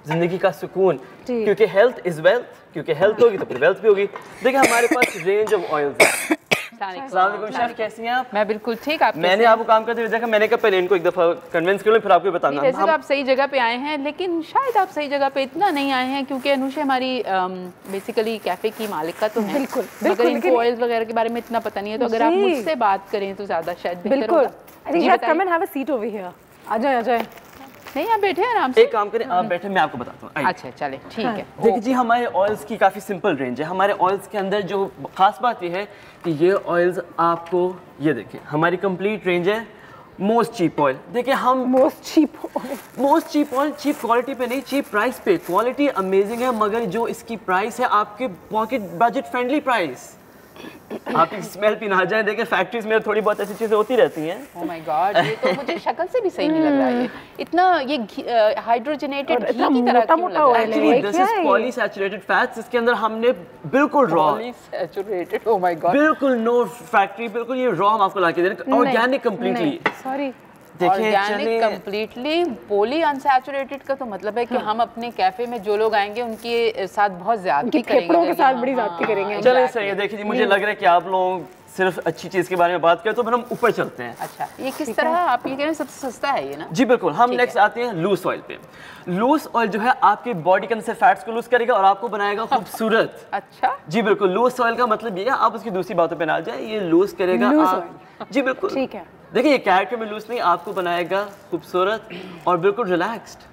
जिंदगी का सुकून, क्योंकि हेल्थ इज वेल्थ, क्योंकि हेल्थ होगी तो फिर वेल्थ भी होगी। देखिए हमारे पास रेंज ऑफ ऑयल्स है। अस्सलाम वालेकुम शेफ, कैसी हैं आप? मैं बिल्कुल ठीक। आप मैंने आपको काम करते हुए देखा, मैंने कहा पहले इनको एक दफा कन्विंस कर लो फिर आपको बताऊंगा। वैसे तो आप सही जगह पे आए हैं, लेकिन शायद आप सही जगह पे इतना नहीं आए हैं, क्योंकि अनुषा हमारी बेसिकली कैफे की मालिका तो है, बिल्कुल, मगर इनको ऑयल्स वगैरह के बारे में इतना पता नहीं है, तो अगर आप मुझसे बात करें तो ज्यादा शायद बिल्कुल। I think come and have a seat over here. आ जाए आ जाए। नहीं आप बैठे आराम से। एक काम करें, आप बैठे, मैं आपको बताता हूँ। अच्छा चले ठीक है। देखिए जी हमारे ऑयल्स की काफ़ी सिंपल रेंज है। हमारे ऑयल्स के अंदर जो खास बात ये है कि ये ऑयल्स आपको, ये देखिए हमारी कंप्लीट रेंज है मोस्ट चीप ऑयल। देखिए हम most cheap oil, cheap quality पे नहीं, चीप प्राइस पे। क्वालिटी अमेजिंग है, मगर जो इसकी प्राइस है आपके पॉकेट बजट फ्रेंडली प्राइस। आपकी स्मेल भी ना जाए। देखिए फैक्ट्रीज में थोड़ी बहुत ऐसी चीजें होती रहती हैं। ओह माय गॉड, ये तो मुझे शक्ल से भी सही नहीं लग रहा है। इतना ये हाइड्रोजनेटेड घी की तरह क्यों लग रहा है? Actually this is polyunsaturated fats. इसके अंदर हमने बिल्कुल raw, polyunsaturated, oh my God, बिल्कुल नो फैक्ट्री, बिल्कुल ये रॉ हम आपको लाके दे रहे हैं, organic completely. Sorry, organic completely. Poly unsaturated का तो मतलब है कि हम अपने कैफे में जो लोग आएंगे उनके साथ बहुत ज्यादा फेफड़ों के साथ बड़ी ज्यादती करेंगे। चलिए सही है। देखिए मुझे लग रहा है कि आप लोग सिर्फ अच्छी चीज के बारे में बात करें, तो फिर हम ऊपर चलते हैं। अच्छा, ये किस तरह आप ये कह रहे हैं सबसे सस्ता है ये ना? जी बिल्कुल। हम नेक्स्ट आते हैं लूज ऑयल पे। लूज ऑयल जो है आपके बॉडी के अंदर फैट्स को लूज करेगा और आपको बनाएगा खूबसूरत। अच्छा जी बिल्कुल। लूज ऑयल का मतलब ये है, आप उसकी दूसरी बातों पे ना जाए, ये लूज करेगा जी बिल्कुल ठीक है। देखिए ये कैरेक्टर में लूज नहीं, आपको बनाएगा खूबसूरत और बिल्कुल रिलैक्स्ड।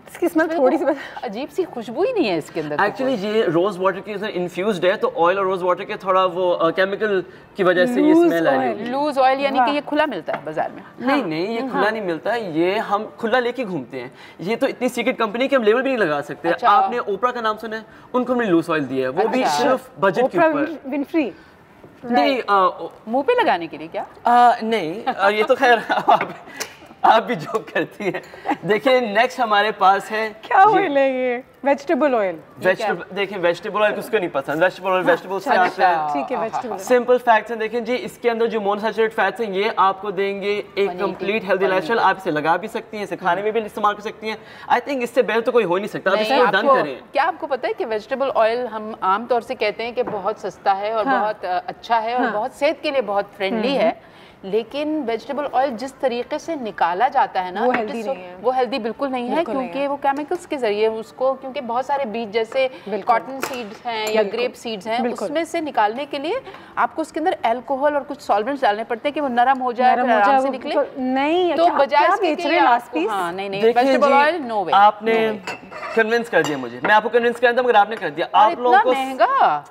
इसकी स्मेल थोड़ी सी अजीब सी खुशबू ही नहीं है इसके अंदर। एक्चुअली ये रोज वाटर के अंदर इन्फ्यूज्ड है, तो ऑयल और रोज वाटर के थोड़ा वो केमिकल की वजह से ये स्मेल आएगी। लूज ऑयल यानी कि ये खुला मिलता है बाजार में? नहीं नहीं, ये खुला नहीं मिलता है, ये हम खुला लेके घूमते हैं। ये तो इतनी सीक्रेट कंपनी के हम लेबल भी नहीं लगा सकते। अच्छा। आपने ओपरा का नाम सुना है? उनको हमने लूज ऑयल दिया है, वो भी सिर्फ बजट के ऊपर। विनफ्री नहीं मुंह पे लगाने के लिए क्या? नहीं ये तो खैर आप भी जॉब करती हैं। देखिए नेक्स्ट हमारे पास है क्या ऑयल है ये? Vegetable oil. वेजिटेबल। देखिए वेजिटेबल ऑयल किसको नहीं पसंद, वेजिटेबल ऑयल वेजिटेबल से आता है। ठीक है, वेजिटेबल। सिंपल फैक्ट्स हैं, देखें जी इसके अंदर जो मोनोसैचुरेटेड फैट्स हैं ये आपको देंगे एक कंप्लीट हेल्दी लाइफस्टाइल। आप इसे लगा भी सकती हैं, इसे खाने में भी इस्तेमाल कर सकती हैं। आई थिंक इससे बेहतर तो कोई हो नहीं सकता। अब इसको डन करें। क्या आपको पता है कि वेजिटेबल ऑयल हम आम तौर से कहते हैं कि बहुत सस्ता है और बहुत अच्छा है और बहुत सेहत के लिए बहुत फ्रेंडली है, लेकिन वेजिटेबल ऑयल जिस तरीके से निकाला जाता है ना वो हेल्दी नहीं है। वो हेल्दी बिल्कुल नहीं है, क्योंकि वो केमिकल्स के जरिए उसको, क्योंकि बहुत सारे बीज जैसे कॉटन सीड्स हैं या ग्रेप सीड्स हैं, उसमें से निकालने के लिए आपको उसके अंदर अल्कोहल और कुछ सॉल्वेंट्स डालने पड़ते हैं कि वो नरम हो जाए, फिर आराम से निकले। नहीं तो बजाय बेच रहे लास्ट पीस। हाँ नहीं वेजिटेबल ऑयल नो वे। आपने कन्विंस कर दिया मुझे, मैं आपको कन्विंस कर दूं मगर आपने कर दिया। आप लोगों को महंगा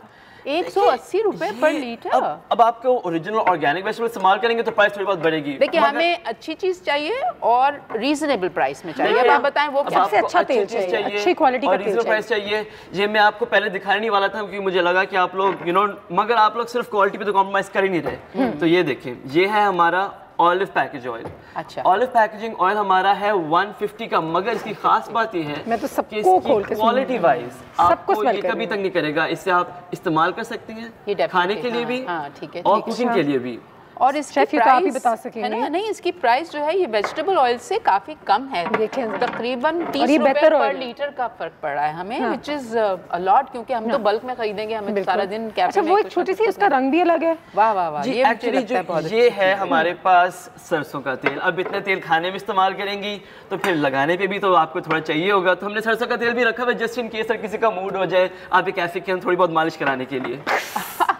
180 रुपए पर लीटर। अब आपको ओरिजिनल ऑर्गेनिक वेजिटेबल इस्तेमाल करेंगे तो प्राइस थोड़ी बहुत बढ़ेगी। देखिए हमें अच्छी चीज चाहिए और रीजनेबल प्राइस में चाहिए। अब आप बताएं वो क्या? सबसे अच्छा तेल चाहिए, अच्छी क्वालिटी का तेल प्राइस चाहिए। ये मैं आपको पहले दिखाने नहीं वाला था क्योंकि मुझे लगा कि आप लोग मगर आप लोग सिर्फ क्वालिटी पे तो कॉम्प्रोमाइज कर ही नहीं रहे। तो ये देखें, ये है हमारा ऑलिव पैकेज ऑयल। अच्छा, ऑलिव पैकेजिंग ऑयल हमारा है 150 का, मगर इसकी खास बात ये है मैं तो सबको खोल के क्वालिटी वाइज आपको ये कर कभी तक नहीं करेगा। इससे आप इस्तेमाल कर सकती हैं खाने के लिए भी ठीक है, और कुकिंग के लिए भी। और इसकी प्राइस आप ही बता सकेंगे है ना? नहीं, इसकी प्राइस जो है ये वेजिटेबल ऑयल से काफी कम है। तकरीबन 30 रुपए पर लीटर का फर्क पड़ रहा है हमें, व्हिच इज अ लॉट, क्योंकि हम तो बल्क में खरीदेंगे, हमें सारा दिन कैफे में। वो एक छोटी सी उसका रंग भी अलग है। वाह वाह वाह, ये एक्चुअली ये है हमारे पास सरसों का तेल। अब इतने तेल खाने में इस्तेमाल करेंगी तो फिर लगाने पे भी तो आपको थोड़ा चाहिए होगा, तो हमने सरसों का तेल भी रखा हुआ जस्ट इन केस किसी का मूड हो जाए आप एक कैफे के अंदर थोड़ी बहुत मालिश कराने के लिए।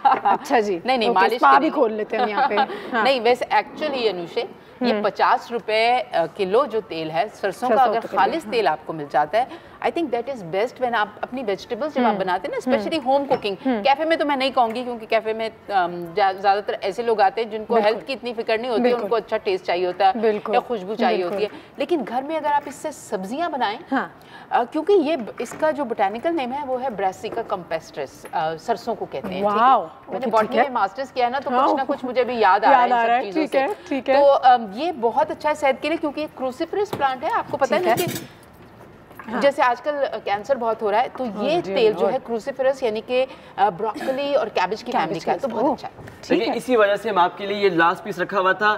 अच्छा जी, नहीं मालिश भी खोल लेते हैं यहाँ पे। नहीं वैसे एक्चुअली अनुषे ये 50 रुपए किलो जो तेल है सरसों का, अगर खालिश तेल आपको मिल जाता है, I think that is best when आप अपनी वेजिटेबल्स जब आप बनाते हैं ना, स्पेशली होम कुकिंग। कैफे में तो मैं नहीं कहूँगी, क्योंकि कैफे में ज्यादातर ऐसे लोग आते हैं जिनको हेल्थ की इतनी फिक्र नहीं होती, उनको अच्छा टेस्ट चाहिए होता है या खुशबू चाहिए होती है। लेकिन घर में अगर आप इससे सब्जियां बनाएं, क्योंकि ये इसका जो बोटेनिकल नेम है वो है ब्रासिका कंपेस्ट्रिस, सरसों को कहते हैं। मैंने बॉटनी में मास्टर्स किया है ना, तो कुछ ना कुछ मुझे भी याद आ रहा है सब चीजों से। ठीक है। तो ये बहुत अच्छा है सेहत के लिए, क्योंकि एक क्रूसिफरस प्लांट है, आपको पता है ना कि जैसे आजकल कैंसर बहुत हो रहा है, तो ये तेल जो है क्रूसिफरस यानी कि ब्रोकली और कैबेज की फैमिली का है, तो बहुत अच्छा है। देखिए इसी वजह से हम आपके लिए ये लास्ट पीस रखा हुआ था।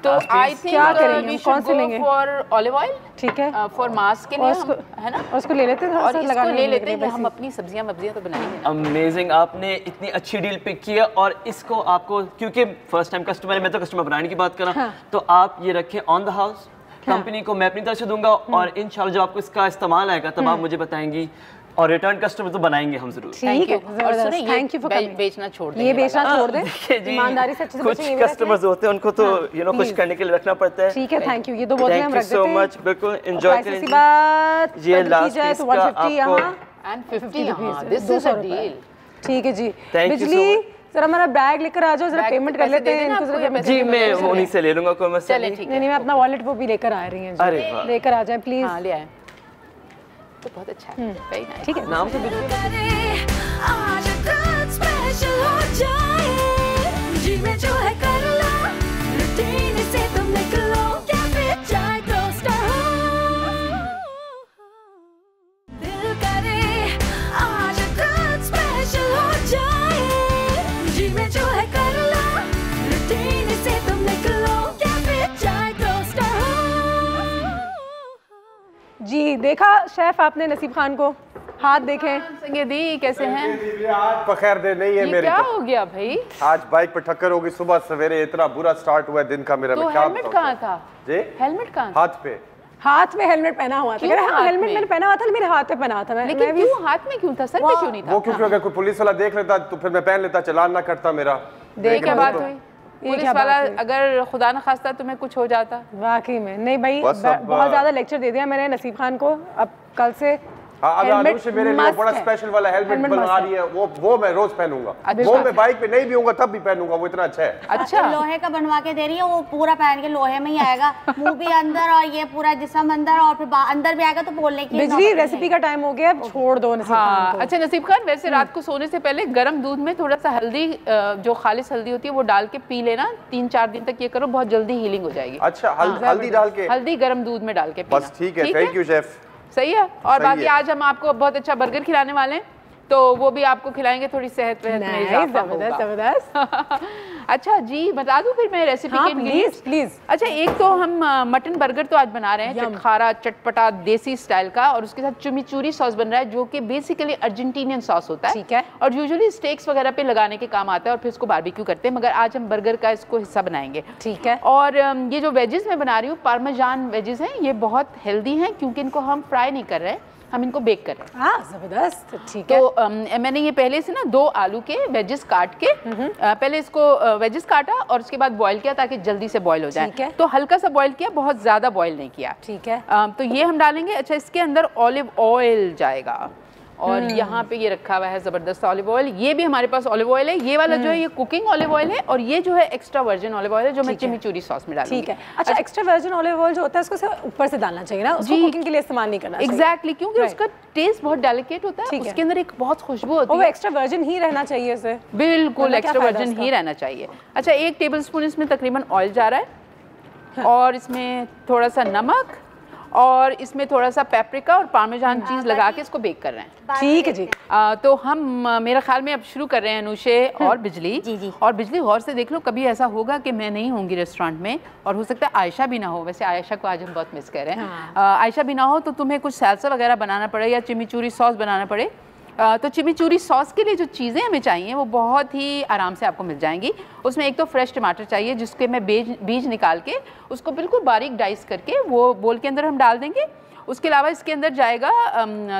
तो I think we should go for olive oil, ठीक है, फॉर मास्क के लिए, है ना? और उसको ले लेते हैं, और इसको ले लेते हैं, हम अपनी सब्जियां तो बनाएंगे। अमेजिंग, आपने इतनी अच्छी डील पिक की है। और इसको आपको, क्योंकि फर्स्ट टाइम कस्टमर है, मैं तो कस्टमर बनाने की बात कर रहा हूँ, तो आप ये रखें ऑन द हाउस। कंपनी को मैं अपनी तरफ से दूंगा और इंशाल्लाह जब आपको इसका इस्तेमाल आएगा तब आप मुझे बताएंगी, और रिटर्न कस्टमर तो बनाएंगे हम जरूर। ठीक है, और सुनिए थैंक यू फॉर कमिंग, बेचना छोड़ दें, ये बेचना छोड़ दें, ईमानदारी से अच्छे से कुछ कस्टमर्स होते हैं उनको तो कुछ करने के लिए रखना पड़ता है। ठीक है, थैंक यू। ये दो बोतलें हम रख देते हैं। थैंक यू सो मच, बिल्कुल एंजॉय करें। ये लास्ट पीस का 150 यहाँ एंड 50 यहाँ, दिस इज अ डील। ठीक है जी। बिजली जरा हमारा बैग लेकर आ जाओ, जरा पेमेंट कर लेते हैं इनको। जी मैं उन्हीं से ले लूंगा, कोई मसला नहीं। नहीं मैं अपना वॉलेट वो भी लेकर आ रही हैं। अरे वाह, लेकर आ जाए प्लीज। हां ले आए, तो बहुत अच्छा है, वेरी नाइस। ठीक है, नाम तो आज रात स्पेशल हो जाए, जी में जो है कर लो, रूटीन से तुम निकलो, क्या फिर चाहे टोस्टर हो, दिल करे आज रात स्पेशल हो जाए, जी में जो है कर लो, रूटीन से तुम निकलो, क्या फिर चाहे टोस्टर हो। जी देखा शेफ आपने नसीब खान को, हाथ देखें। संगीदी कैसे हैं? आज बखैर दे नहीं है मेरी। क्या हो गया भाई? आज बाइक पे टक्कर होगी, सुबह सवेरे इतना बुरा स्टार्ट हुआ दिन का मेरा। तो हेलमेट कहाँ था? जी हेलमेट कहाँ था? हाथ में हेलमेट पहना हुआ था। हाँ, हेलमेट मैंने पहना हुआ था, मेरे हाथ पे पहना था। लेकिन क्यों हाथ में क्यों था, सर पे क्यों नहीं था? वो क्योंकि अगर कोई पुलिस वाला देख लेता तो फिर मैं पहन लेता, चलान ना करता मेरा। देख क्या बात हुई, पुलिस वाला अगर खुदा न खास्ता तुम्हें कुछ हो जाता। वाकई में नहीं भाई, बहुत ज्यादा लेक्चर दे दिया मैंने नसीब खान को। अब कल से हाँ, अगर अनुष मेरे लिए बड़ा स्पेशल वाला हेलमेट बनवा रही है, वो मैं रोज पहनूंगा। वो मैं बाइक पे नहीं भी होऊंगा तब भी पहनूंगा, वो इतना अच्छा है। अच्छा, लोहे का बनवा के दे रही है, वो पूरा पहन के लोहे में ही आएगा, मुंह भी अंदर और ये पूरा जिस्म अंदर, और फिर अंदर भी आएगा तो बोलने की बिजली। रेसिपी का टाइम हो गया, छोड़ दो नसीब खान को। अच्छा नसीब खान, वैसे रात को सोने से पहले गर्म दूध में थोड़ा सा हल्दी, जो खालिस हल्दी होती है वो डाल के पी लेना, 3-4 दिन तक ये करो, बहुत जल्दी हीलिंग हो जाएगी। अच्छा, हल्दी डाल के, हल्दी गर्म दूध में डाल के पीना। बस ठीक है, थैंक यू शेफ। सही है। और बाकी आज हम आपको बहुत अच्छा बर्गर खिलाने वाले हैं, तो वो भी आपको खिलाएंगे, थोड़ी सेहत में इजाफा होगा। जबरदस्त। अच्छा जी, बता दूं फिर मैं रेसिपी के इंग्रेडिएंट्स? प्लीज। अच्छा, एक तो हम मटन बर्गर तो आज बना रहे हैं, चटखारा चटपटा देसी स्टाइल का, और उसके साथ चुमिचूरी सॉस बन रहा है जो कि बेसिकली अर्जेंटीनियन सॉस होता है। ठीक है। और यूजुअली स्टेक्स वगैरह पे लगाने के काम आता है और फिर इसको बारबेक्यू करते हैं, मगर आज हम बर्गर का इसको हिस्सा बनाएंगे। ठीक है। और ये जो वेजेस मैं बना रही हूँ, पार्मेजान वेजेस हैं, ये बहुत हेल्दी हैं क्योंकि इनको हम फ्राई नहीं कर रहे हैं, हम इनको बेक कर रहे हैं। जबरदस्त। ठीक है। तो मैंने ये पहले से ना 2 आलू के वेजेस काट के पहले इसको वेजेस काटा और उसके बाद बॉईल किया ताकि जल्दी से बॉईल हो जाए। ठीक है। तो हल्का सा बॉईल किया, बहुत ज़्यादा बॉईल नहीं किया। ठीक है। तो ये हम डालेंगे। अच्छा, इसके अंदर ऑलिव ऑयल जाएगा, और यहाँ पे ये रखा हुआ है ज़बरदस्त ऑलिव ऑयल। ये भी हमारे पास ऑलिव ऑयल है, ये वाला जो है ये कुकिंग ऑलिव ऑयल है, और ये जो है एक्स्ट्रा वर्जिन ऑलिव ऑयल है जो मैं चिमिचूरी सॉस में डालूंगी। ठीक है। अच्छा, एक्स्ट्रा वर्जिन ऑलिव ऑयल जो होता है उसको ऊपर से डालना चाहिए ना, उसको कुकिंग के लिए इस्तेमाल नहीं करना चाहिए। एग्जैक्टली, क्योंकि उसका टेस्ट बहुत डेलिकेट होता है, उसके अंदर एक बहुत खुशबू होती है, वो एक्स्ट्रा वर्जिन ही रहना चाहिए उसे। बिल्कुल एक्स्ट्रा वर्जिन ही रहना चाहिए। अच्छा, 1 टेबलस्पून इसमें तकरीबन ऑयल जा रहा है, और इसमें थोड़ा सा नमक, और इसमें थोड़ा सा पेपरिका और पार्मेजान चीज़ लगा के इसको बेक कर रहे हैं। ठीक है जी। तो हम मेरे ख्याल में अब शुरू कर रहे हैं अनुषे और बिजली। जी। और बिजली, गौर से देख लो, कभी ऐसा होगा कि मैं नहीं होंगी रेस्टोरेंट में, और हो सकता है आयशा भी ना हो। वैसे आयशा को आज हम बहुत मिस कर रहे हैं। आयशा भी ना हो तो तुम्हें कुछ सैलसा वगैरह बनाना पड़े या चिमिचूरी सॉस बनाना पड़े। तो चिमिचूरी सॉस के लिए जो चीज़ें हमें चाहिए वो बहुत ही आराम से आपको मिल जाएंगी। उसमें एक तो फ्रेश टमाटर चाहिए, जिसके मैं बीज निकाल के उसको बिल्कुल बारीक डाइस करके वो बोल के अंदर हम डाल देंगे। उसके अलावा इसके अंदर जाएगा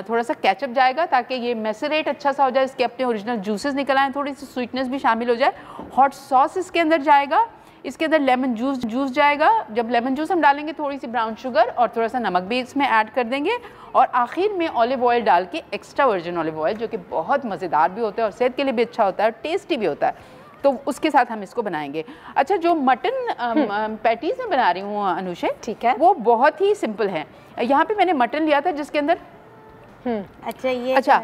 थोड़ा सा केचप जाएगा ताकि ये मैसरेट अच्छा सा हो जाए, इसके अपने ओरिजिनल जूसेस निकल आए, थोड़ी सी स्वीटनेस भी शामिल हो जाए। हॉट सॉस इसके अंदर जाएगा, इसके अंदर लेमन जूस जाएगा। जब लेमन जूस हम डालेंगे, थोड़ी सी ब्राउन शुगर और थोड़ा सा नमक भी इसमें ऐड कर देंगे, और आखिर में ऑलिव ऑयल डाल के, एक्स्ट्रा वर्जिन ऑलिव ऑयल जो कि बहुत मज़ेदार भी होता है और सेहत के लिए भी अच्छा होता है, टेस्टी भी होता है, तो उसके साथ हम इसको बनाएंगे। अच्छा, जो मटन पैटीज में बना रही हूँ अनुषे, ठीक है, वो बहुत ही सिंपल है। यहाँ पे मैंने मटन लिया था जिसके अंदर अच्छा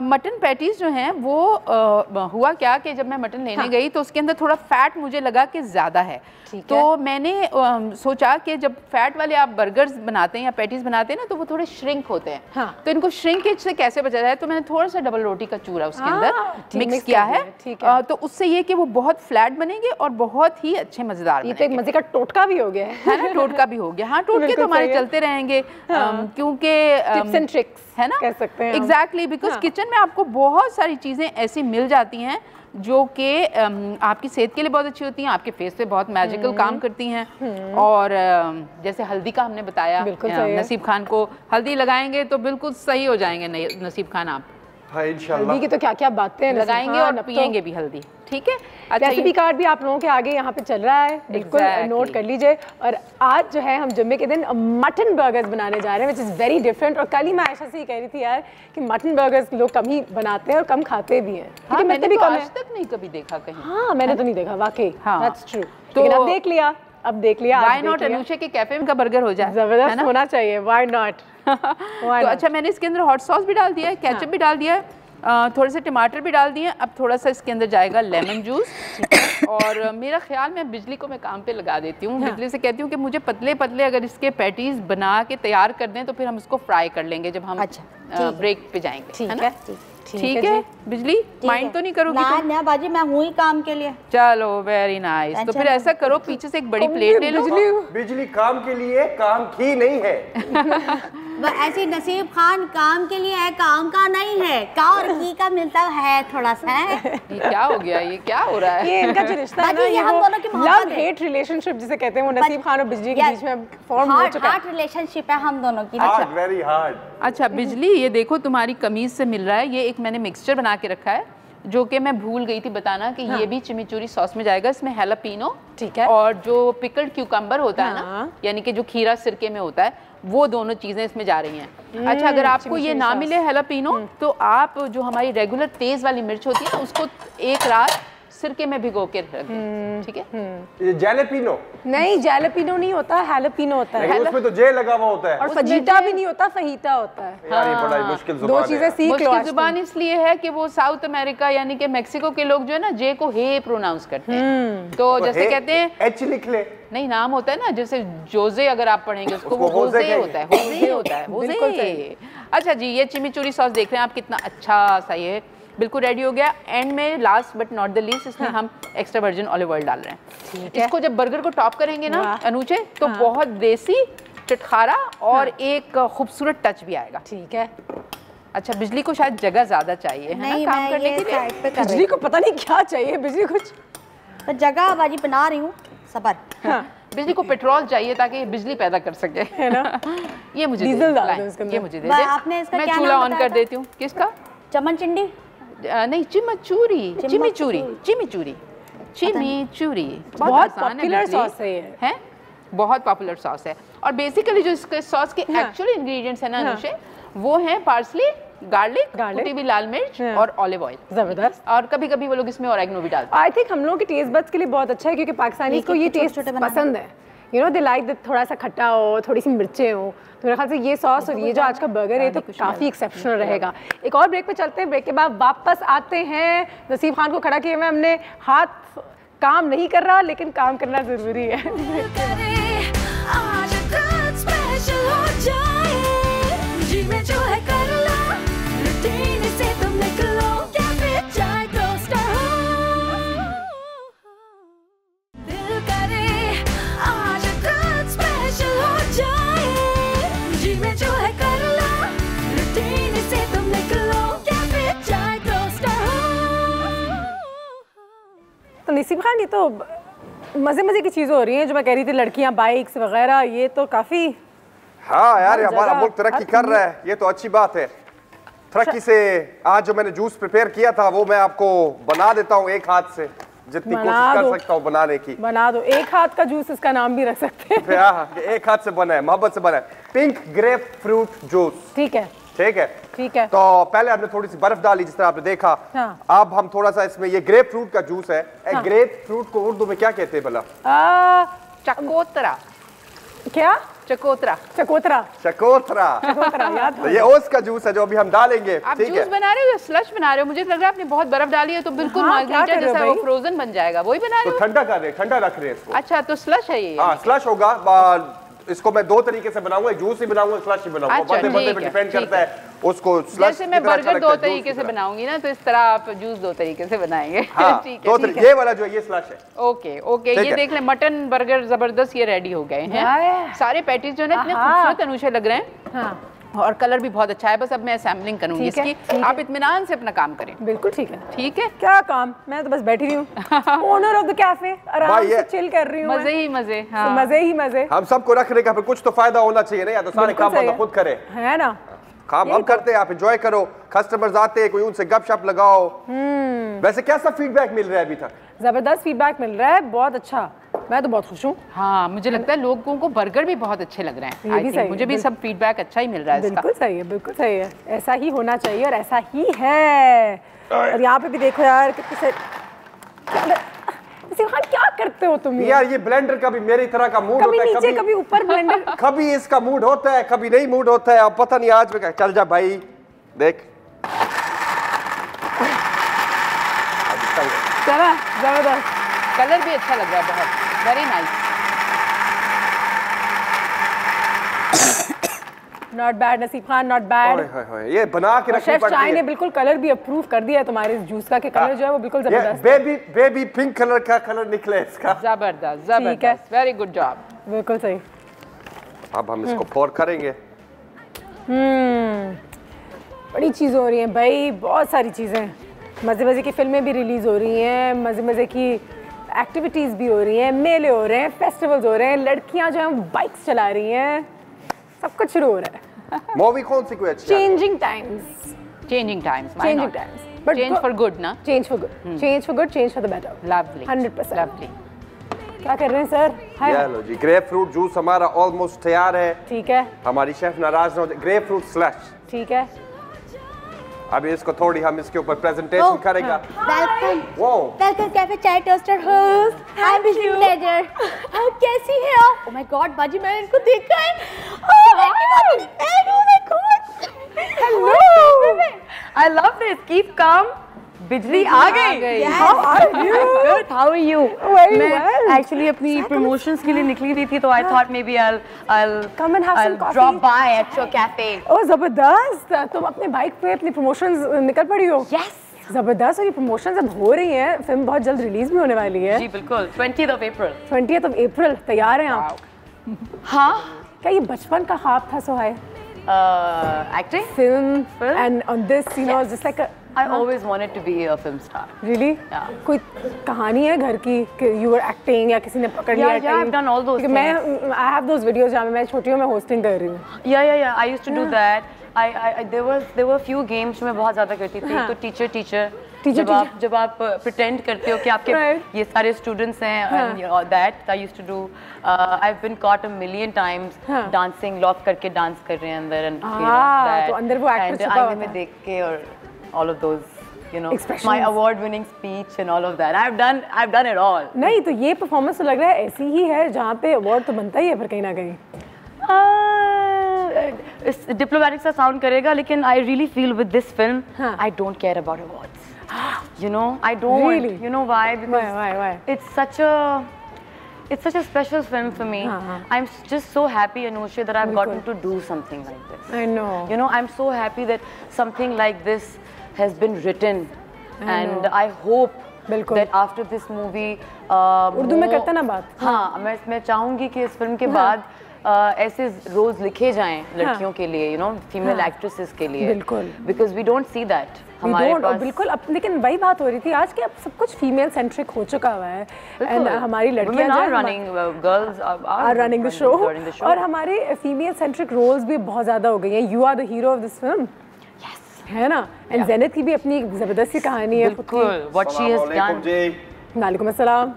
मटन पैटीज जो हैं वो हुआ क्या कि जब मैं मटन लेने गई तो उसके अंदर थोड़ा फैट मुझे लगा कि ज़्यादा है, तो मैंने सोचा कि जब फैट वाले आप बर्गर्स बनाते हैं या पैटीज बनाते हैं ना, तो वो थोड़े श्रिंक होते हैं, तो इनको श्रिंकेज से कैसे बचा जाए, तो मैंने थोड़ा सा डबल रोटी का चूरा उसके अंदर मिक्स किया है, तो उससे ये कि वो बहुत फ्लैट बनेंगे और बहुत ही अच्छे मज़ेदार। ये तो एक मज़े का टोटका भी हो गया है ना, टोटका भी हो गया। हाँ, टोटके तो हमारे चलते रहेंगे क्योंकि टिप्स एंड ट्रिक्स है ना, कह सकते हैं। एग्जैक्टली, बिकॉज किचन में आपको बहुत सारी चीज़ें ऐसी मिल जाती हैं जो कि आपकी सेहत के लिए बहुत अच्छी होती हैं, आपके फेस पे बहुत मैजिकल काम करती हैं। और जैसे हल्दी का हमने बताया, नसीब खान को हल्दी लगाएंगे तो बिल्कुल सही हो जाएंगे नसीब खान आप। हाँ, इंशाल्लाह। हल्दी की तो क्या क्या बातें लगाएंगे और पिएंगे भी हल्दी, ठीक है। अच्छा, रेसिपी कार्ड भी आप लोगों के आगे यहाँ पे चल रहा है, बिल्कुल नोट कर लीजिए। और आज जो है हम जुम्मे के दिन मटन बर्गर्स बनाने जा रहे हैं, विच इज़ वेरी डिफरेंट। और कल ही मैं आयशा से ही कह रही थी यार कि मटन बर्गर्स लोग कम ही बनाते हैं और कम खाते भी हैं। हाँ, मैंने तो आज तक नहीं कभी देखा कहीं। हाँ, मैंने तो नहीं देखा वाकई, दैट्स ट्रू। तो अब देख लिया, अब देख लिया। व्हाई नॉट अनुषा के कैफे का बर्गर हो जाए, जबरदस्त होना चाहिए, व्हाई नॉट। तो अच्छा, मैंने इसके अंदर हॉट सॉस भी डाल दिया है, केचप भी डाल दिया है, थोड़े से टमाटर भी डाल दिए। अब थोड़ा सा इसके अंदर जाएगा लेमन जूस। और मेरा ख्याल मैं बिजली को मैं काम पे लगा देती हूँ, बिजली से कहती हूँ कि मुझे पतले पतले अगर इसके पैटीज बना के तैयार कर दें तो फिर हम इसको फ्राई कर लेंगे जब हम ब्रेक पे जाएंगे, है ना? ठीक है बिजली, माइंड तो नहीं करोगी? ना बाजी, मैं हूँ ही काम के लिए। चलो, वेरी नाइस। तो फिर ऐसा करो, पीछे से एक बड़ी प्लेट ले लो। बिजली काम के लिए, काम की नहीं है। ऐसी नसीब खान काम के लिए है, काम का नहीं है, का और की का मिलता है थोड़ा सा। ये क्या हो गया, ये क्या हो रहा है? ये इनका जो रिश्ता है ना, ये हम दोनों की लव हेट रिलेशनशिप जिसे कहते हैं, वो नसीब खान और बिजली के बीच में फॉर्म हो चुका है। हार्ड रिलेशनशिप है हम दोनों की। Hard, very hard. अच्छा बिजली, ये देखो तुम्हारी कमीज से मिल रहा है, ये एक मैंने मिक्सचर बना के रखा है जो कि मैं भूल गई थी बताना कि ये भी चिमिचूरी सॉस में जाएगा। इसमें हैलापीनो, ठीक है, और जो पिकल्ड क्यूकम्बर होता है ना, यानी कि जो खीरा सिरके में होता है, वो दोनों चीजें इसमें जा रही हैं। अच्छा, अगर आपको ये ना मिले हैलापीनो, तो आप जो हमारी रेगुलर तेज वाली मिर्च होती है ना, उसको एक रात सिरके में भिगो के रख दें, ठीक है। ये जैलेपिनो नहीं, जैलेपिनो नहीं होता, हैलापिनो होता है। उसमें तो जे लगा हुआ होता है, और फजीटा भी नहीं होता, फहीटा होता है। यार ये बड़ा ही मुश्किल जुबान है। दो चीजें सीख लो। मुश्किल जुबान इसलिए है कि वो साउथ अमेरिका यानी कि मेक्सिको के लोग जो है ना, जे को हे प्रोनाउंस करते हैं। तो जैसे कहते हैं एच लिख ले, नहीं नाम होता है ना, जैसे जोजे अगर आप पढ़ेंगे उसको वो होजे होता है, होजे होता है, होजे। अच्छा जी, ये चिमिचूरी सॉस देख रहे हैं आप, कितना अच्छा सा ये बिल्कुल रेडी हो गया। एंड में last but not the least, इसमें हम एक्स्ट्रा वर्जिन ऑलिव ऑयल डाल रहे हैं। इसको जब बर्गर को टॉप करेंगे ना अनूचे, तो बहुत देसी, चटखारा और एक खूबसूरत टच भी आएगा। ठीक है। अच्छा, बिजली को शायद जगह ज्यादा चाहिए है ना काम करने के लिए। बिजली को पता नहीं क्या चाहिए, बिजली कुछ तो जगह बाजी बना रही हूँ, सबर। बिजली को पेट्रोल चाहिए ताकि ये बिजली पैदा कर सके, है ना। ये मुझे डीजल डाल दो इसके अंदर। ये मुझे दे मैं दे, आपने इसका मैं क्या चूल्हा नाम ऑन बताया कर था? देती हूँ। किसका? चमन चिंडी नहीं, चिमिचूरी, चिमिचूरी, चिमिचूरी, चिमिचूरी। बहुत पॉपुलर सॉस है ये, है बहुत पॉपुलर सॉस है। और बेसिकली जो इसके सॉस के एक्चुअल इंग्रेडिएंट्स है ना अनुषे, वो है पार्सले, गार्लिक, कुटी हुई लाल मिर्च और ऑलिव ऑयल। जबरदस्त। और कभी कभी वो लोग इसमें ऑरेगनो भी डालते हैं। आई थिंक हम लोगों के टेस्ट बड्स के लिए बहुत अच्छा है, क्योंकि पाकिस्तानी को ये टेस्ट पसंद है। यू नो, दे लाइक थोड़ा सा खट्टा हो, थोड़ी सी मिर्चें हो। तो मेरे ख्याल से ये सॉस और ये जो आज का बर्गर है तो काफ़ी एक्सेप्शनल रहेगा। एक और ब्रेक पे चलते हैं, ब्रेक के बाद वापस आते हैं। नसीब खान को खड़ा किए हुए हमने, हाथ काम नहीं कर रहा, लेकिन काम करना ज़रूरी है। आज रात स्पेशल हो जाए, जी में जो है कर लो, रूटीन से तुम निकलो, क्या फिर चाहे टोस्टर हो। दिल करे आज रात स्पेशल हो जाए, जी में जो है कर लो, रूटीन से तुम निकलो, क्या फिर चाहे टोस्टर हो। तो नसीब खान, ये तो मज़े मज़े की चीज़ें हो रही हैं जो मैं कह रही थी, लड़कियां बाइक्स वगैरह, ये तो काफ़ी। हाँ यार, हमारा मुल्क तरक्की कर रहा है, ये तो अच्छी बात है। तरक्की से आज जो मैंने जूस प्रिपेयर किया था वो मैं आपको बना देता हूँ एक हाथ से, जितनी कोशिश कर सकता हूँ बनाने की। बना दो, एक हाथ का जूस, इसका नाम भी रख सकते हैं। हाँ, एक हाथ से बना है, मोहब्बत से बना है। Pink grapefruit juice. ठीक है, ठीक है, ठीक है। तो पहले हमने थोड़ी सी बर्फ डाली, जिस तरह आपने देखा। हाँ। अब हम थोड़ा सा इसमें, ये ग्रेप फ्रूट का जूस है। हाँ। ग्रेप फ्रूट को उर्दू में क्या कहते हैं भला? चकोतरा। क्या? चकोतरा। चकोतरा। चकोतरा। चकोतरा याद। तो ये ओस का जूस है जो अभी हम डालेंगे। आप ठीक जूस है, बना रहे हो या स्लश बना रहे हो? मुझे लग रहा है आपने बहुत बर्फ डाली है, तो बिल्कुल मार्गरीटा जैसा वो फ्रोजन बन जाएगा, वही बना रहे तो हो? ठंडा कर रहे, ठंडा रख रहे हैं इसको। अच्छा, तो स्लश है ये? हाँ, स्लश होगा। इसको मैं दो तरीके से बनाऊंगा, जूस ही बनाऊंगा, स्लश ही बनाऊंगा। अच्छा, बंदे बंदे पे ठीक है, डिपेंड ठीक करता है उसको। स्लश जैसे मैं बर्गर दो तरीके से बनाऊंगी ना, तो इस तरह आप जूस दो तरीके से बनाएंगे। हाँ, ठीक दो है, ये वाला जो है ये स्लश है। ओके ओके, ये देख ले, मटन बर्गर जबरदस्त ये रेडी हो गए हैं। सारे पैटीज जो है ना इतने खूबसूरत अनुषे लग रहे हैं। हाँ। और कलर भी बहुत अच्छा है। बस अब मैं असेंबलिंग करूंगी इसकी, आप इत्मीनान से अपना काम करें। बिल्कुल ठीक है। ठीक है, क्या काम, मैं तो बस बैठी रही हूँ, ओनर ऑफ द कैफे, आराम से चिल कर रही हूँ, मजे ही मजे। हाँ। मजे ही मजे। हम सबको रखने का फिर कुछ तो फायदा होना चाहिए ना, या तो सारे काम बंदा खुद करे, है ना। काम हम करते हैं, आप एंजॉय करो। कस्टमर्स आते हैं, कोई उनसे गपशप लगाओ। वैसे कैसा फीडबैक मिल रहा है अभी तक? जबरदस्त फीडबैक मिल रहा है, बहुत अच्छा, मैं तो बहुत खुश हूँ। हाँ, मुझे लगता है लोगों को बर्गर भी बहुत अच्छे लग रहे हैं। ये भी सही, मुझे भी सब फीडबैक अच्छा ही मिल रहा है इसका। बिल्कुल सही है, बिल्कुल सही है, ऐसा ही होना चाहिए और ऐसा ही है। और यहाँ पे भी देखो यार कितनी से क्या करते हो तुम? यार ये ब्लेंडर का भी मेरी तरह का मूड होता है, नीचे कभी ऊपर ब्लेंडर, कभी इसका मूड होता है, कभी नहीं मूड होता है। अब पता नहीं आज में चल जा भाई, देख चला जबरदस्त, कलर भी अच्छा लग रहा है, बहुत वेरी नाइस। नॉट बैड नसीब खान, नॉट बैड। ये बना के रखनी शेफ पड़ती चाय ने है। बिल्कुल कलर भी अप्रूव कर दिया है तुम्हारे इस जूस का, कि कलर जो है वो बिल्कुल जबरदस्त बेबी पिंक कलर का कलर निकले इसका। जबरदस्त जबरदस्त, वेरी गुड जॉब, बिल्कुल सही। अब हम इसको पोर करेंगे। बड़ी चीज़ें हो रही हैं भाई, बहुत सारी चीज़ें। मज़े मज़े की फिल्में भी रिलीज़ हो रही हैं, मज़े मज़े की एक्टिविटीज़ भी हो रही हैं, मेले हो रहे हैं, फेस्टिवल्स हो रहे हैं, लड़कियां जो हैं बाइक्स चला रही हैं, सब कुछ शुरू हो रहा है। मूवी कौन सी कोई अच्छी? Changing times. Changing times, changing times. But change for good ना? Change for good, change for good, change for the better. Lovely, 100%। Lovely. क्या कर रहे हैं सर? हाय। ये लो जी, ग्रेप फ्रूट जूस हमारा ऑलमोस्ट तैयार है। ठीक है, हमारी शेफ नाराज ना हो जाए। ग्रेप फ्रूट स्लश, ठीक है। अभी इसको थोड़ी हम इसके ऊपर प्रेजेंटेशन करेगा। वेलकम वो वेलकम कैफे चाय toaster host. I am pleasure. आप कैसी हैं आप? ओह माय गॉड बाजी, मैंने इनको देखा है। ओह my God, hello. I love this. Keep calm. बिजली आ गई। How are you? Good. How are you? Very मैं well. actually अपनी promotions के लिए निकली हुई थी, तो I thought maybe I'll Come and have some coffee. drop by at your cafe. ओह जबरदस्त, तुम अपने बाइक पे अपनी प्रमोशंस निकल पड़ी हो। Yes. जबरदस्त, और ये प्रमोशंस अब हो रही हैं, फिल्म बहुत जल्द रिलीज भी होने वाली है। जी बिल्कुल। 20th of April. 20th of April, तैयार हैं आप? हाँ। क्या ये बचपन का ख्वाब था सोहाय? Acting. Film Film? and on this, you know, just like a I always wanted to be a film star. really? Yeah. कोई कहानी है घर की कि you were acting या किसी ने पकड़ लिया? Yeah, I've done all those मैं I have those videos जहाँ मैं छोटी हूँ, मैं hosting कर रही हूँ। Yeah. I used to do that. There were few games मैं बहुत ज़्यादा करती थी। तो teacher जब आप pretend करते हो कि आपके ये सारे students हैं and that I used to do. I've been caught a million times dancing, lock करके dance कर रहे हैं अंदर and तो अंदर वो actor छुपा हुआ आईने में देख के और all of those, you know, Expressions. my award-winning speech and all of that. I've done it all. नहीं तो ये performance तो लग रहा है ऐसी ही है जहाँ पे award तो बनता ही है, पर कहीं ना कहीं। इस diplomatic सा sound करेगा, लेकिन I really feel with this film, हाँ. I don't care about awards. You know, I don't. Really? You know why? Because Why? it's such a special film for me. I'm just so happy, Anusha, that I've gotten to do something like this. I know. You know, I'm so happy that something like this has been written, and I hope बिल्कुल। that after this movie, Urdu में करते ना बात। हाँ, मैं चाहूँगी कि इस फिल्म के बाद ऐसे रोल्स लिखे जाएं लड़कियों के लिए, you know, female actresses के लिए। बिल्कुल। Because we don't see that. हमारे पास बिल्कुल। अब लेकिन वही बात हो रही थी आज कि अब सब कुछ फीमेल सेंट्रिक हो चुका हुआ है, एंड हमारी लड़कियां are running, girls are running the show, और हमारे फीमेल सेंट्रिक रोल्स भी बहुत ज़्यादा हो गई हैं। You are the hero of this film, है ना? एंड ज़ेनित की भी अपनी एक ज़बरदस्ती कहानी है। बिल्कुल, what she has done. वालेकुम अस्सलाम।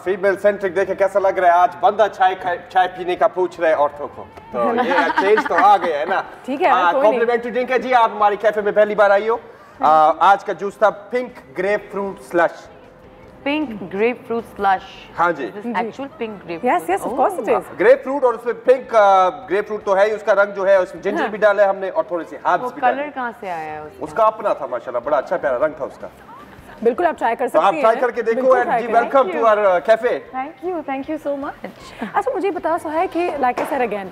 फीमेल सेंट्रिक देखे कैसा लग रहा है? आज बंदा चाय पीने का पूछ रहे औरतों को, तो ये चेंज तो आ गया है ना। ठीक है, कोई नहीं। कॉम्प्लीमेंट्री ड्रिंक है जी। आप हमारी कैफे में पहली बार आई हो। आज का जूस था pink grapefruit slush. Pink grapefruit slush. हाँ जी। Is this actual pink grapefruit? Yes, of course it is. Grep fruit, और उसमें पिंक ग्रेप फ्रूट तो है ही, उसका रंग जो है उसमें जिंजर भी डाला है हमने और थोड़ी सी हर्ब्स भी डाले। कलर कहाँ से आया है उसका अपना था माशाल्लाह, बड़ा अच्छा प्यारा रंग था उसका। बिल्कुल आप ट्राई कर तो सकती आप हैं। ट्राई करके देखो एंड जी welcome to our cafe. Thank you so much. अच्छा मुझे बताओ सोहाय कि like I said again,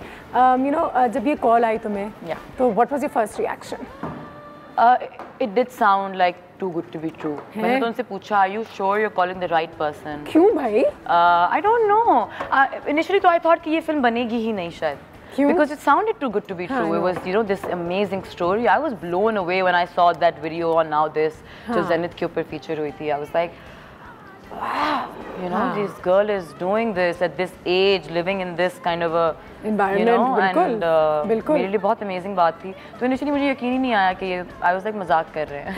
you know, जब ये कॉल आई तुम्हें, तो what was your first reaction? It did sound like too good to be true. मैंने तो उनसे पूछा, are you sure you're calling the right person? क्यों भाई? I don't know. Initially तो I thought कि ये फिल्म बनेगी ही नहीं शायद. Because it sounded too good to be true. It was, you know, this amazing story. I was blown away when I saw that video on Now This, जो ज़ेनित के ऊपर feature हुई थी. I was like, wow, you know, this girl is doing this at this age, living in this kind of a environment. you know, बिल्कुल, and बिल्कुल। मेरे लिए बहुत amazing बात थी. तो initially मुझे यकीन ही नहीं आया कि ये, I was like मजाक कर रहे हैं.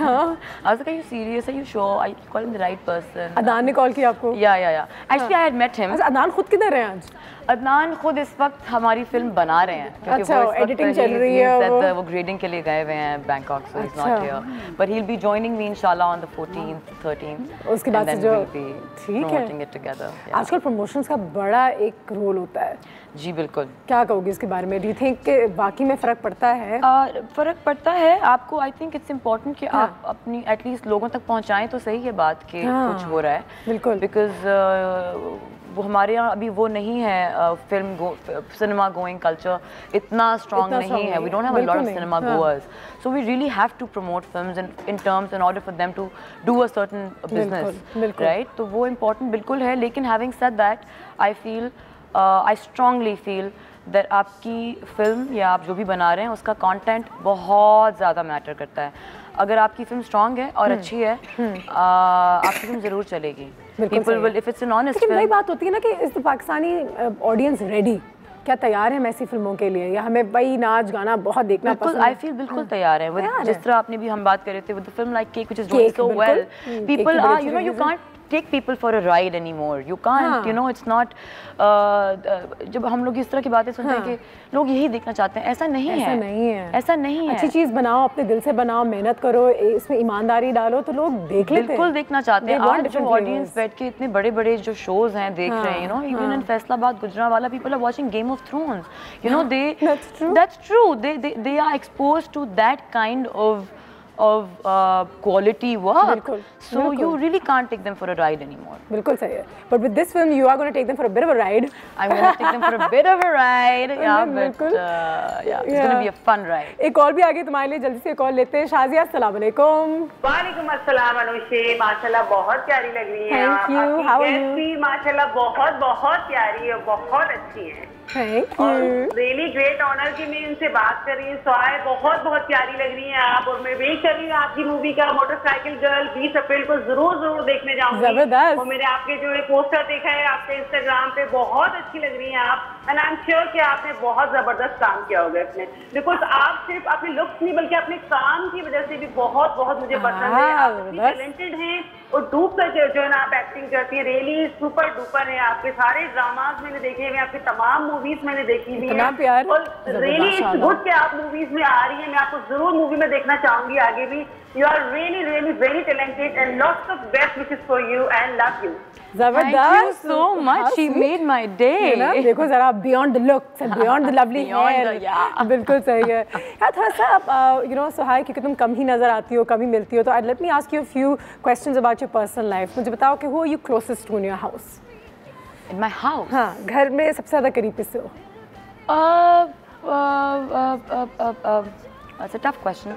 I was like, are you serious? Are you sure? Are you calling the right person? Adnan ने कॉल किया आपको? Yeah. Actually, I had met him. अच्छा अदनान खुद किधर है आज? अदनान खुद इस वक्त हमारी फिल्म बना रहे हैं, क्योंकि अच्छा, वो इस वक्त editing चल रही है, वो ग्रेडिंग के लिए गए हुए हैं Bangkok, so he's not here, but he'll be joining me inshallah on the 14th, 13th. उसके बाद से जो ठीक है, promoting it together. आजकल प्रमोशंस का बड़ा एक रोल होता है। जी बिल्कुल। क्या कहोगे इसके बारे में? डू यू थिंक कि बाकी में फ़र्क पड़ता है? फ़र्क पड़ता है आपको। आई थिंक इट्स इम्पॉर्टेंट कि आप अपनी एटलीस्ट लोगों तक पहुंचाएं तो सही है बात कि कुछ हो रहा है। बिल्कुल। बिकॉज वो हमारे यहाँ अभी वो नहीं है, सिनेमा गोइंग कल्चर इतना स्ट्रॉन्ग नहीं है। We don't have a lot of cinema goers, so we really have to promote films in terms in order for them to do a certain business, right? तो वो important बिल्कुल है, लेकिन having said that I feel, I strongly feel that आपकी film या आप जो भी बना रहे हैं उसका कंटेंट बहुत ज़्यादा मैटर करता है। अगर आपकी फिल्म स्ट्रांग है और अच्छी है, आपकी फिल्म ज़रूर चलेगी। People will, if it's an honest film. वही बात होती है ना कि इस पाकिस्तानी ऑडियंस रेडी क्या तैयार है हम ऐसी फिल्मों के लिए, या हमें भाई नाच गाना बहुत देखना पसंद है? आई फील बिल्कुल तैयार है। जिस तरह आपने भी हम बात कर रहे थे with the film like cake which is doing so well, people are you know you can't take people for a ride anymore. You can't, you know, it's not. जब हम लोग इस तरह की बातें सुनते हैं कि लोग यही देखना चाहते हैं, ऐसा नहीं है। ऐसा नहीं है, ऐसा नहीं है। अच्छी चीज़ बनाओ, अपने दिल से बनाओ, मेहनत करो, इसमें ईमानदारी डालो तो लोग देख लेते हैं। बिल्कुल देखना चाहते हैं। आज जो ऑडियंस बैठ के इतने बड़े-बड़े जो शोज हैं देख रहे हैं, you know, even in Faisalabad, Gujranwala, people are watching Game of Thrones. You know, that's true. They are exposed to that kind of quality work. So you really can't take them for a ride anymore. बिल्कुल सही है. But with this film, you are going to take them for a bit of a ride. I'm going to take them for a bit of a ride. Yeah, but yeah, it's going to be a fun ride. एक call भी आ गई तुम्हारे लिए, जल्दी से call लेते हैं. शाजिया, अस्सलाम वालेकुम. वालेकुम अस्सलाम अनुषे, माशाल्लाह बहुत प्यारी लग रही है. Thank you. How are you? माशाल्लाह बहुत प्यारी है, बहुत अच्छी है. Thank you. Really great honour कि मैं इनसे बात कर रही हूँ. सॉय बहुत प्यारी लग रही हैं आप, और मैं वेट कर रही हूँ आपकी मूवी का मोटरसाइकिल गर्ल 20 अप्रैल को जरूर देखने जाऊंगी. जबरदस्त. और मैंने आपके जो एक पोस्टर देखा है आपके इंस्टाग्राम पे, बहुत अच्छी लग रही हैं आप. एंड आई एम श्योर कि आपने बहुत जबरदस्त काम किया होगा इसमें, बिकॉज आप सिर्फ अपने लुक्स नहीं बल्कि अपने काम की वजह से भी बहुत मुझे पसंद है. आप टैलेंटेड हैं और डूब कर जो है ना आप एक्टिंग करती हैं. रियली सुपर डुपर है. आपके सारे ड्रामाज मैंने देखे हुए, आपकी तमाम मूवीज मैंने देखी हुई है, और रियली इट्स गुड कि आप मूवीज में आ रही हैं. मैं आपको जरूर मूवी में देखना चाहूंगी आगे भी. You are really very talented and lots of best wishes for you and love you. जबरदस्त. Thank you so much. She made my day. देखो जरा, beyond the looks and beyond the lovely hair. बिल्कुल सही है यार. थोड़ा सा आप यू नो सुहाय, क्योंकि तुम कम ही नजर आती हो, कम ही मिलती हो, तो let me ask you few questions about your personal life. मुझे बताओ कि who are you closest to in your house? In my house? हाँ, घर में सबसे ज्यादा करीब किससे हो? That's a tough question.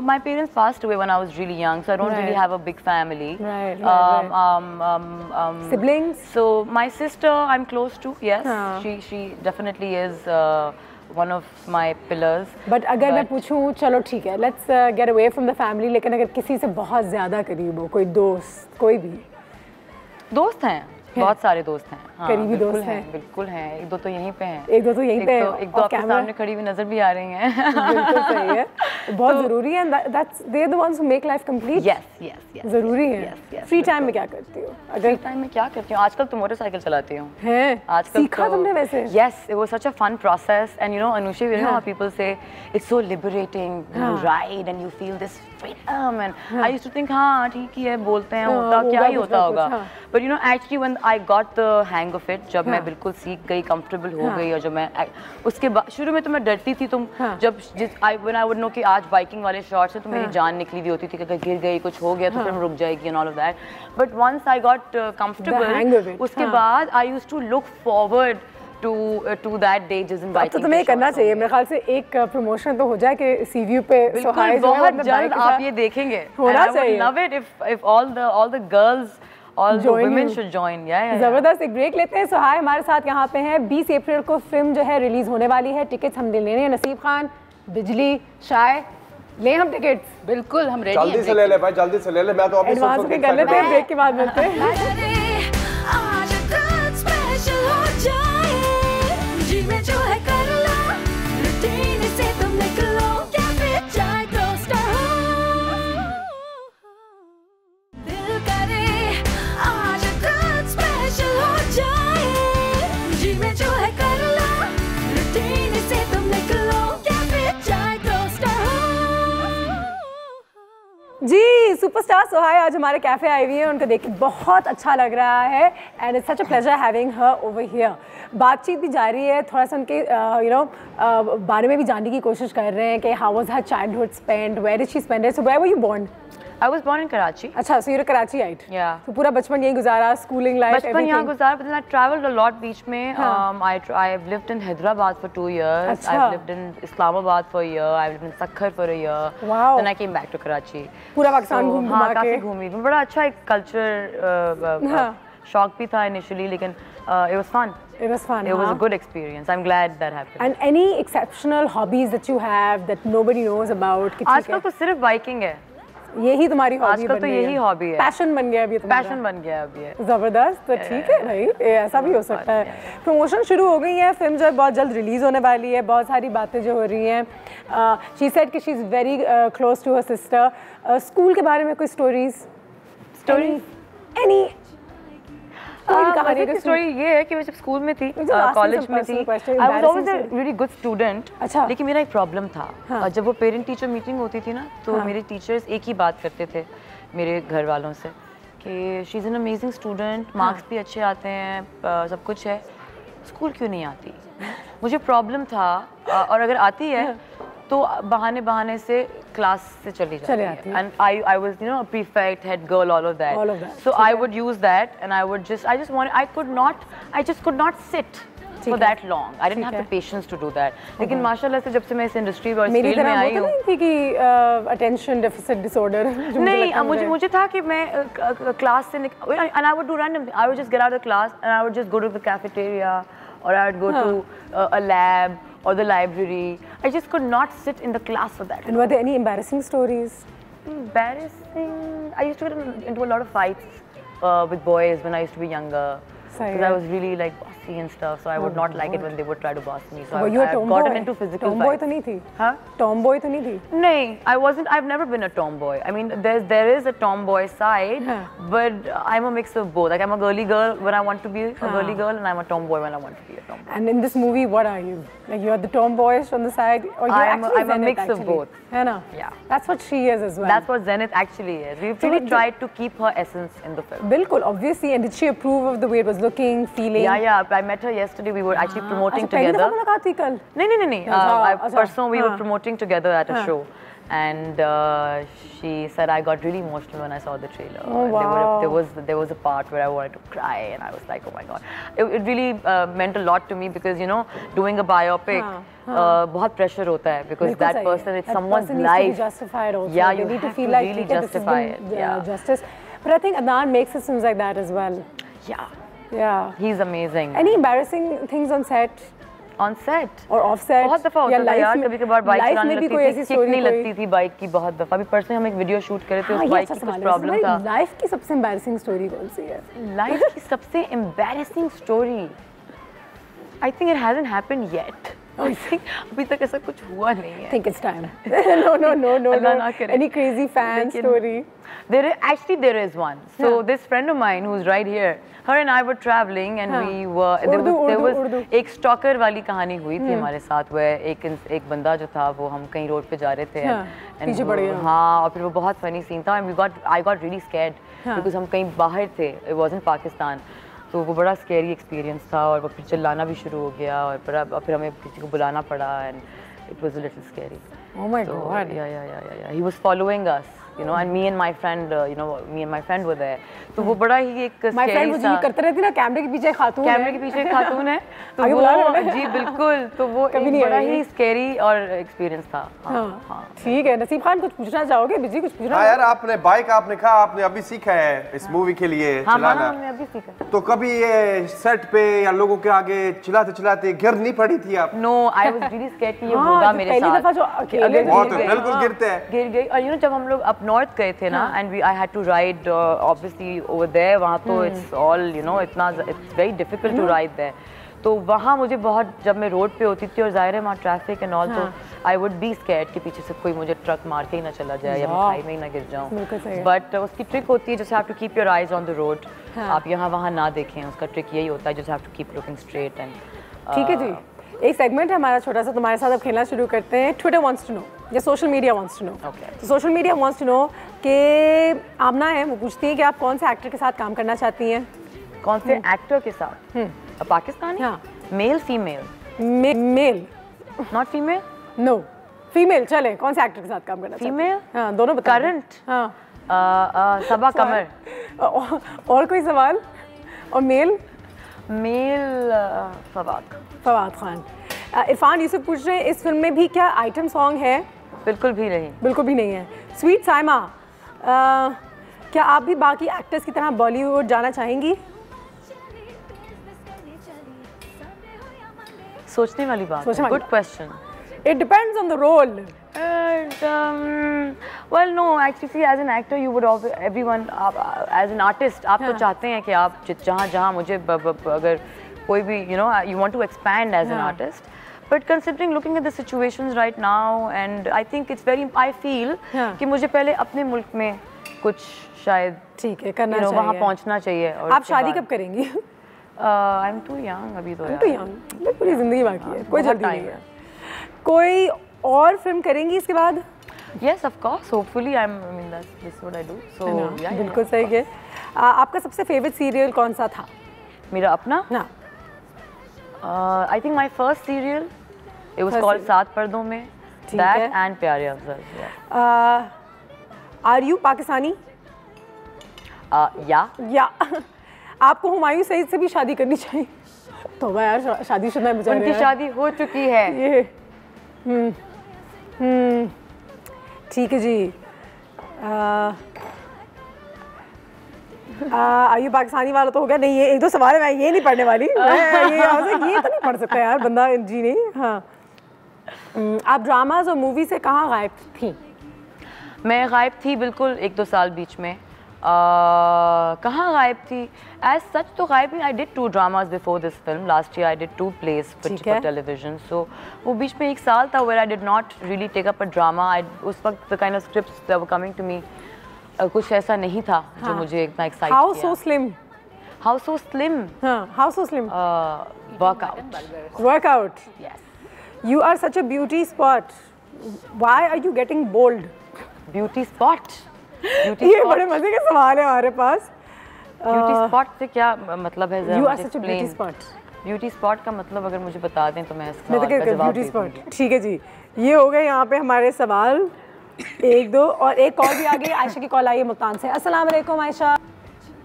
My parents passed away when I was really young, so I don't really have a big family. Siblings? So my sister, I'm close to. Yes, she definitely is one of my pillars. But अगर मैं पूछूं, चलो ठीक है, let's get away from the family, लेकिन अगर किसी से बहुत ज्यादा करीब हो, कोई दोस्त, कोई भी? दोस्त हैं, बहुत सारे दोस्त हैं. हाँ, करीबी दोस्त हैं. बिल्कुल हैं. एक दो तो यहीं पे हैं. एक दो तो यहीं पे हैं. एक दो आपके सामने खड़ी हुई नजर भी आ रही हैं. बिल्कुल सही है. बहुत जरूरी है. They're the ones who make life complete. Yes. जरूरी है. फ्री टाइम में क्या करती हो? फ्री टाइम में क्या करती हूँ? आजकल तो मोटरसाइकिल चलाती हूँ. आजकल सीखा तुमने वैसे? Yes, it was such a fun process, and you know, Anusha, you know how people say it's so liberating. You ride and you feel this freedom, and I used to think, हाँ ठीक ही है, बोलते हैं, होता क्या ही होता होगा. But you know, actually when I got the hang of it, जब मैं बिल्कुल सीख गई, comfortable हो गई, और जब मैं उसके बाद शुरू में तो मैं डरती थी. तुम जब when I would know कि आज बाइकिंग वाले शॉट्स हैं तो मेरी जान निकली हुई होती थी कि अगर गिर गई, कुछ हो गया तो फिर रुक जाएगी and all of that. But once I got comfortable, उसके बाद I used to look forward to that day जिस दिन बाइकिंग. तो तुम्हें करना चाहिए मेरे ख्याल से. एक प्रमोशन तो हो जाए कि सीव्यू पे बिल्कुल बहुत जल्द आप ये देखेंगे. होना चाहिए. I would love it if all the girls, all the women should join. जबरदस्त. एक ब्रेक लेते हैं. सुहाय हमारे साथ यहाँ पे हैं. 20 अप्रैल को फिल्म जो है रिलीज होने वाली है. टिकट्स हम लेने हैं. नसीब खान, बिजली, शाय, ले हम टिकट्स? बिल्कुल, हम रेडी हैं. जल्दी से ले ले भाई, जल्दी से ले ले. मैं तो अभी एडवांस में कर लेते हैं. ब्रेक के बाद मिलते हैं. आज कुछ स्पेशल हो जाए, जी में जो है कर लो, रूटीन से तुम निकलो, क्या फिर चाहे टोस्टर हो. दिल करे आज कुछ स्पेशल हो जाए, जी में जो है कर लो, रूटीन से तुम निकलो, क्या फिर चाहे टोस्टर हो. जी, सुपरस्टार सुहाय आज हमारे कैफे आई हुई है. उनको देख के बहुत अच्छा लग रहा है and it's such a pleasure having her over here. बातचीत भी जारी है. थोड़ा सा उनके यू नो बारे में भी जानने की कोशिश कर रहे हैं कि how was her childhood spend, where did she spend it. So where were you born? I was born in Karachi. अच्छा, so you're a Karachiite. Yeah. तो पूरा बचपन यहीं गुजारा, schooling life, everything. बचपन यहाँ गुजारा, but then I traveled a lot बीच में. I've lived in Hyderabad for 2 years. अच्छा. I've lived in Islamabad for a year. I've lived in Sakhar for a year. Wow. Then I came back to Karachi. पूरा पाकिस्तान घूम घुमा के. काफी घूमी. बड़ा अच्छा एक culture शौक भी था initially, लेकिन it was fun. It was fun. It was a good experience. I'm glad that happened. And any exceptional hobbies that you have that nobody knows about? आजकल तो सिर्फ बाइकिंग है. यही तुम्हारी हॉबी आजकल तो यही हॉबी है, पैशन बन गया अभी तुम्हारा। पैशन बन गया अभी है। जबरदस्त, तो ठीक है भाई, ऐसा भी हो सकता है। प्रमोशन शुरू हो गई है, फिल्म जो है बहुत जल्द रिलीज होने वाली है, बहुत सारी बातें जो हो रही हैं। शी सेड कि she is very close to her sister. School के बारे में कोई स्टोरीज एनी स्टोरी ये है कि मैं जब स्कूल में थी, कॉलेज में थी, I was always a really good student. अच्छा। लेकिन मेरा एक प्रॉब्लम था। हाँ। जब वो पेरेंट टीचर मीटिंग होती थी ना, तो मेरे टीचर्स एक ही बात करते थे मेरे घर वालों से कि she is an amazing student, marks भी अच्छे आते हैं, सब कुछ है, स्कूल क्यों नहीं आती। मुझे प्रॉब्लम था, और अगर आती है तो बहाने से क्लास से चली जाती है। And I was you know a prefect, head girl, all of that. So I would use that and I just could not sit for that long. I didn't have the patience to do that. लेकिन माशाल्लाह से जब से मैं इस industry और field में आई हूँ, नहीं थी कि अटेंशन डेफिसिट डिसऑर्डर नहीं, मुझे था कि मैं क्लास से and I would do random things. I would just get out of class and I would just go to the cafeteria or I would go to a lab or the library. I just could not sit in the class for that. And were there any embarrassing stories? Embarrassing? I used to get into a lot of fights with boys when I used to be younger. Because I was really like bossy and stuff, so I would not like it when they would try to boss me. So I got into physical fights. Tomboy तो नहीं थी? हाँ? Tomboy तो नहीं थी? नहीं, I wasn't. I've never been a tomboy. I mean, there is a tomboy side, but I'm a mix of both. Like I'm a girly girl when I want to be a girly girl, and I'm a tomboy when I want to be a tomboy. And in this movie, what are you? Like you're the tomboyish on the side, or you're actually I'm a mix of both. है ना? Yeah. That's what she is as well. That's what Zenith actually is. We've really tried to keep her essence in the film. बिल्कुल, obviously. And did she approve of the way it was looking, feeling? Yeah. I met her yesterday. We were actually promoting together. पहली दफा मुलाकात थी कल? नहीं. परसों we were promoting together at a show. And she said I got really emotional when I saw the trailer. Oh, wow. There was a part where I wanted to cry, and I was like, oh my god. It really meant a lot to me because doing a biopic, बहुत pressure होता है because that person, it's someone's life. Needs to be justified also. Yeah, you need to have feel to like really justify it. Yeah, justice. But I think Adnan makes it seems like that as well. Yeah. He's amazing. Any embarrassing things on set? On set और off set? बहुत दफा होता था यार, कभी-कभार bike चलाने लगती थी, चिकनी लगती थी बाइक की बहुत दफा। अभी परसों हम एक वीडियो शूट कर रहे थे, उस बाइक की कुछ प्रॉब्लम था। लाइफ की सबसे embarrassing story कौन सी है? लाइफ की सबसे embarrassing story, I think it hasn't happened yet. I think अभी तक ऐसा कुछ हुआ नहीं है। Think it's time. No. Any crazy fan story? There is one. So this friend of mine who's right here, her and I were traveling and we were there was एक stalker वाली कहानी हुई थी हमारे साथ, where एक बंदा जो था वो हम कहीं रोड पे जा रहे थे पीछे पड़ गया। हाँ, और फिर वो बहुत funny scene था and I got really scared because हम कहीं बाहर थे, it was in Pakistan. तो वो बड़ा स्कैरी एक्सपीरियंस था और वो फिर चिल्लाना भी शुरू हो गया और फिर हमें किसी को बुलाना पड़ा and it was a little scary. Oh my God. Yeah. He was following us, and me and my friend were there. तो वो बड़ा ही एक My friend वो जी करते रहती ना, कैमरे के पीछे खातून है। तो वो जी बिल्कुल, तो वो एक बड़ा ही स्कैरी और एक्सपीरियंस था। हाँ। ठीक है, नसीब खान कुछ पूछना चाहोगे? बिजी कुछ पूछना? हाँ यार, आपने बाइक आपने कहा आपने अभी सीखा है इस मूवी के लिए चलाना। हमने अभी सीखा। तो कभी ये सेट पे या लोगों के आगे चलाते गिर नहीं पड़ी थी आप? No, I was really scared कि ये होगा मेरे साथ। पहली दफा जो अकेले बिल्कुल गिरते हैं। गिर गई। और जब हम लोग अप नॉर्थ गए थे ना, and I had to ride obviously over there, वहाँ तो it's all it's very difficult to ride there. तो वहाँ मुझे बहुत, जब मैं रोड पे होती थी और जाहिर है वहाँ ट्रैफिक एंड ऑल, तो आई वुड बी स्कैर्ड कि पीछे से कोई मुझे ट्रक मार के ही ना चला जाए या मैं खाई में ही ना गिर जाऊँ। बट उसकी ट्रिक होती है, जैसे have to keep your eyes on the road. आप यहाँ वहाँ ना देखें, उसका ट्रिक यही होता है, जैसे have to keep looking straight and. ठीक है जी, एक सेगमेंट है हमारा छोटा सा तुम्हारे साथ, अब खेलना शुरू करते हैं। ट्विटर वांट्स टू नो या social media wants to know. तो social media wants to know कि आमना है, वो पूछती है कि आप कौन से एक्टर के साथ काम करना चाहती हैं? कौन से एक्टर के साथ? पाकिस्तानी? हाँ। Male female? Male, not female. No, female. चले, कौन से एक्टर के साथ काम करना? फीमेल? हाँ, दोनों बता। करंट? हाँ। सबा कमर। और कोई सवाल? और मेल? मेल फवाद खान। इरफान यूसुफ पूछ रहे हैं, इस फिल्म में भी क्या आइटम सॉन्ग है? बिल्कुल भी नहीं। बिल्कुल भी नहीं है। स्वीट साइमा, क्या आप भी बाकी एक्टर्स की तरह बॉलीवुड जाना चाहेंगी? सोचने वाली बात। Good question. It depends on the role. Well, no, actually, see, as an actor, you would everyone, as an artist, आप तो चाहते हैं कि आप जहाँ मुझे अगर कोई भी, you know, you want to expand as an artist. But considering looking at the situations right now, and I think it's very, I feel कि मुझे पहले अपने मुल्क में कुछ शायद ठीक है करना चाहिए, वहाँ पहुँचना चाहिए। और आप शादी कब करेंगी? I'm too young अभी तो यार। पूरी जिंदगी बाकी है, कोई जल्दी नहीं है। कोई और फिल्म करेंगी इसके बाद? Yes, of course. Hopefully, I mean that's what I do. So yeah, बिल्कुल सही है। आपका सबसे फेवरेट सीरियल कौन सा था? मेरा अपना? ना। I think my first serial, it was called सात पर्दों में. That and प्यारे Afzal. Are you Pakistani? Yeah. आपको हुमायूं सईद से भी शादी करनी चाहिए। तो यार शादीशुदा है बेचारे। उनकी शादी हो चुकी है। ये ठीक है जी। आयु पाकिस्तानी वाला तो हो गया। नहीं, ये एक दो सवाल है, मैं ये नहीं पढ़ने वाली। ये तो नहीं पढ़ सकता यार बंदा जी नहीं। हाँ, आप ड्रामाज और मूवी से कहाँ गायब थी? मैं गायब थी बिल्कुल 1-2 साल बीच में। कहाँ गायब थी? एज सच तो गायब नहीं। I did 2 dramas before this film. Last year I did 2 plays for television. So वो बीच में 1 साल था where I did not really take up a drama. उस वक्त the kind of scripts that were coming to me कुछ ऐसा नहीं था जो मुझे इतना excite किया। How so slim? How so slim? How so slim? Workout. Workout. Yes. You are such a beauty spot. Why are you getting bold? Beauty spot. ये बड़े मजे के सवाल है हमारे पास। ब्यूटी स्पॉट से क्या मतलब है? You are such a beauty spot. Beauty spot का मतलब अगर मुझे बता दें तो मैं इसका जवाब ब्यूटी स्पॉट। ठीक है जी, ये हो गए यहाँ पे हमारे सवाल 1-2 और एक कॉल भी आ गई। आयशा की कॉल आई है मुल्तान से। अस्सलाम वालेकुम आयशा।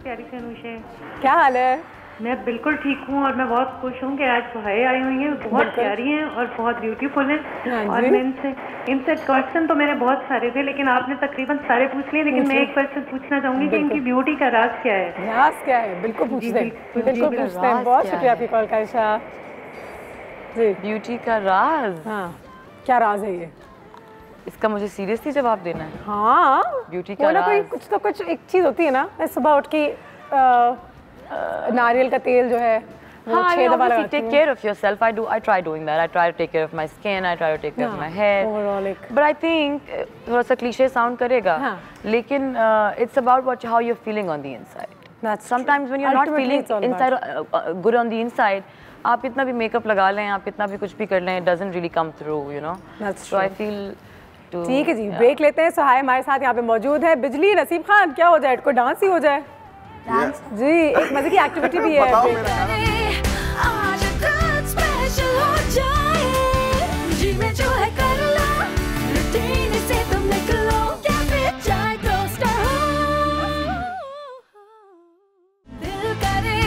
प्यारी से अनुषे, क्या हाल है? मैं बिल्कुल ठीक हूँ और मैं बहुत खुश हूँ कि आज सुहाई आई हुई हैं। बहुत प्यारी हैं और बहुत ब्यूटीफुल हैं। और मैं इनसे क्वेश्चन तो मेरे बहुत सारे थे, लेकिन आपने तकरीबन सारे पूछ लिए। लेकिन मैं एक क्वेश्चन पूछना चाहूँगी कि इनकी ब्यूटी का राज क्या है? राज क्या है? बिल्कुल पूछते हैं, बिल्कुल पूछते हैं। बहुत शुक्रिया आपकी कॉल का आयशा जी। ब्यूटी का राज? हाँ, क्या राज है ये? इसका मुझे सीरियसली जवाब देना है? हाँ, ब्यूटी का राज कोई कुछ तो कुछ एक चीज़ होती है ना। मैं सुबह उठ के नारियल का तेल जो है वो 6 दफा लगाती हूँ। Take care of yourself. I try doing that. I try to take care of my skin. I try to take care of my hair. Overall, but I think थोड़ा सा क्लीशे साउंड करेगा, लेकिन it's about how you're feeling on the inside. Sometimes when you're not feeling inside good on the inside, आप इतना भी makeup लगा लें, आप इतना भी कुछ भी कर लें, it doesn't really come through, you know. So I feel to ठीक है जी, ब्रेक लेते हैं। सुहाय हमारे साथ यहाँ पे मौजूद है। बिजली नसीब खान, क्या हो जाए? कोई डांस ही हो जाए जी। एक मजे की एक्टिविटी भी है। आज रात स्पेशल हो जाए, जी में जो है कर लो, रूटीन से तुम निकलो, क्या फिर चाहे दोस्त हो। दिल करे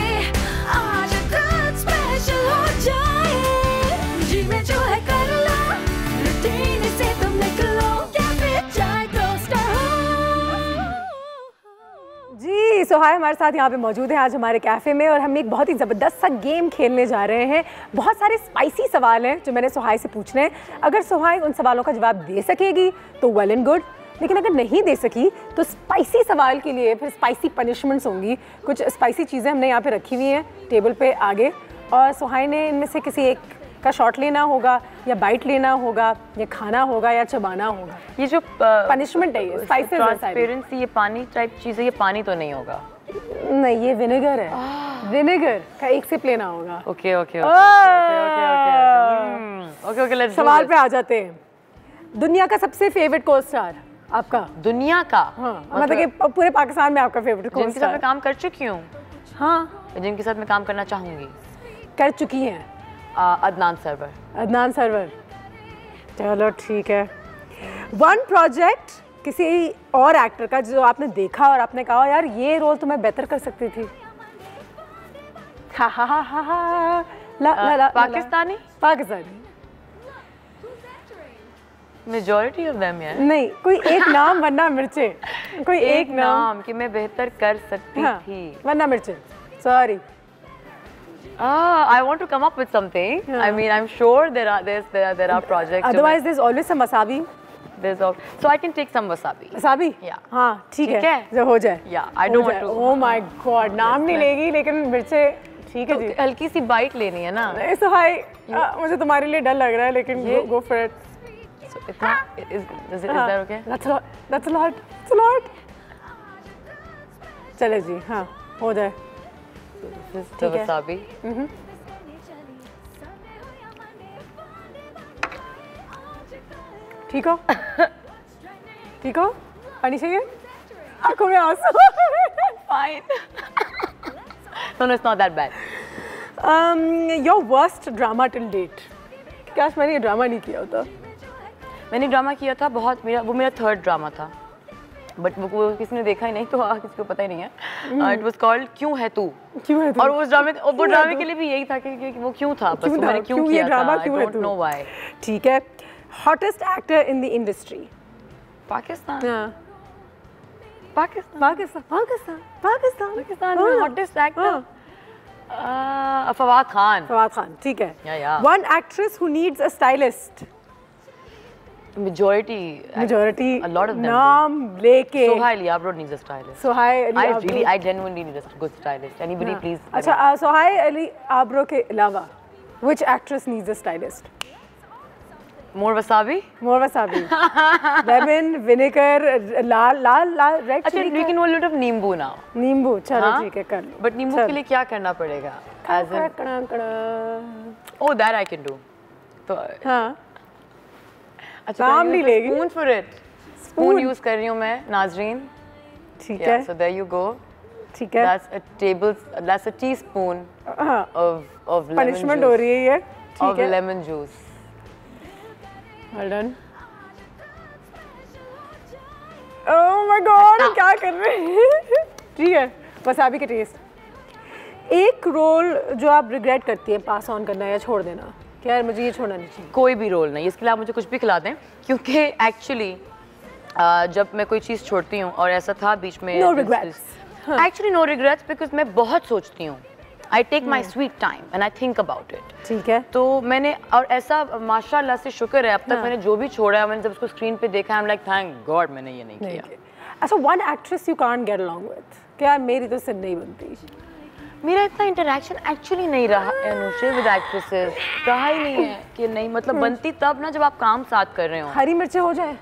आज रात स्पेशल हो जाए, जी में जो है कर लो, रूटीन से तुम निकलो, क्या फिर चाहे दोस्त हो। जी, सुहाय हमारे साथ यहाँ पे मौजूद है आज हमारे कैफ़े में और हम एक बहुत ही ज़बरदस्त सा गेम खेलने जा रहे हैं। बहुत सारे स्पाइसी सवाल हैं जो मैंने सुहाय से पूछने हैं। अगर सुहाय उन सवालों का जवाब दे सकेगी तो वेल एंड गुड, लेकिन अगर नहीं दे सकी तो स्पाइसी सवाल के लिए फिर स्पाइसी पनिशमेंट्स होंगी। कुछ स्पाइसी चीज़ें हमने यहाँ पे रखी हुई हैं टेबल पे आगे, और सुहाय ने इनमें से किसी एक का शॉट लेना होगा या बाइट लेना होगा या खाना होगा या चबाना होगा। ये जो पनिशमेंट है, ये स्पाइसेस है। ट्रांसपेरेंसी, ये पानी टाइप चीज़ है। ये पानी तो नहीं होगा? नहीं, ये विनेगर है। विनेगर का एक सिप लेना होगा। ओके ओके ओके, लेट्स सवाल पे आ जाते हैं। दुनिया का सबसे फेवरेट को स्टार आपका? दुनिया का? हाँ, मतलब कि पूरे पाकिस्तान में आपका फेवरेट को जिनके साथ मैं काम कर चुकी हूँ? हाँ, जिनके साथ मैं काम करना चाहूँगी। कर चुकी हैं? अदनान सरवर। अदनान सरवर, चलो ठीक है। वन प्रोजेक्ट किसी और एक्टर का जो आपने देखा और आपने कहा यार ये रोल तो मैं बेहतर कर सकती थी। हा हा हा हा हा। ला Pakistani? Pakistani majority of them यार। नहीं, कोई एक नाम वरना मिर्चे। कोई एक नाम कि मैं बेहतर कर सकती थी वरना मिर्चे। Sorry. I want to come up with something. I mean, I'm sure there are projects. Otherwise, there's always some Masawi. there's all. So I can take some wasabi. Wasabi? Yeah. हाँ ठीक ठीक है, है? जो हो जाए। Yeah, I don't want to. Oh my God, नाम नहीं लेगी लेकिन मिर्चे ठीक है जी। हल्की सी बाइट लेनी है ना। नहीं सुहाई, मुझे तुम्हारे लिए डर लग रहा है लेकिन go for it. So इतना is that okay? That's a lot. That's a lot. It's a lot. चले जी, हाँ हो जाए। The wasabi. ठीक हो? ठीक हो? पानी चाहिए? आंखों में आंसू। Fine. No, it's not that bad. Your worst drama till date. काश मैंने ये ड्रामा नहीं किया होता। मैंने ड्रामा किया था बहुत, वो मेरा थर्ड ड्रामा था, बट वो किसी ने देखा ही नहीं तो किसी को पता ही नहीं है। इट वाज कॉल्ड क्यों है तू। क्यों है तू? और उस ड्रामे के लिए भी यही था कि वो क्यों था, बस मैंने क्यों किया था। I don't know why. ठीक है। Hottest actor in the industry. Pakistan. हाँ। पाकिस्तान हाँ। hottest actor Fawad Khan. फवाद खान, ठीक है। Yeah. One actress who needs a stylist. Majority. A lot of them. नाम लेके। Sohail Abro needs a stylist. I genuinely need a good stylist. Anybody please. अच्छा, Sohail Ali Abro के अलावा which actress needs a stylist? More wasabi? More wasabi. Lemon, vinegar, Lal, red अच्छा, chili. you can a lot of नींबू now. नींबू, चलो ठीक है कर लो। But नींबू के लिए क्या करना पड़ेगा? As in, oh, that I can do. तो हाँ। अच्छा, काम नहीं लेगी। Spoon for it. Spoon use कर रही हूँ मैं, नाजरीन। ठीक है। So there you go. ठीक है। That's a teaspoon of lemon punishment juice. हो रही है ये। Of lemon juice. Well done. Oh my God, क्या कर रहे हैं? ठीक है, वसाबी के टेस्ट। एक रोल जो आप रिग्रेट करती हैं पास ऑन करना या छोड़ देना, क्या यार मुझे ये छोड़ना नहीं चाहिए? कोई भी रोल नहीं, इसके लिए आप मुझे कुछ भी खिला दें, क्योंकि एक्चुअली जब मैं कोई चीज़ छोड़ती हूँ और ऐसा था बीच में। No regrets. Actually no regrets because मैं बहुत सोचती हूँ। I take my sweet time and I think about it. ठीक है। तो मैंने और ऐसा माशाल्लाह से शुक्र है अब तक मैंने जो भी छोड़ा है, मैंने जब उसको स्क्रीन पे देखा I'm like thank God मैंने ये नहीं किया। अच्छा, one actress you can't get along with, क्या मेरी तो सिर नहीं बनती। मेरा इतना इंटरेक्शन एक्चुअली नहीं रहा अनुषे विद एक्ट्रेसेस, रहा ही नहीं है कि नहीं, मतलब बनती तब ना जब आप काम साथ कर रहे हो। हरी मिर्चें हो जाए,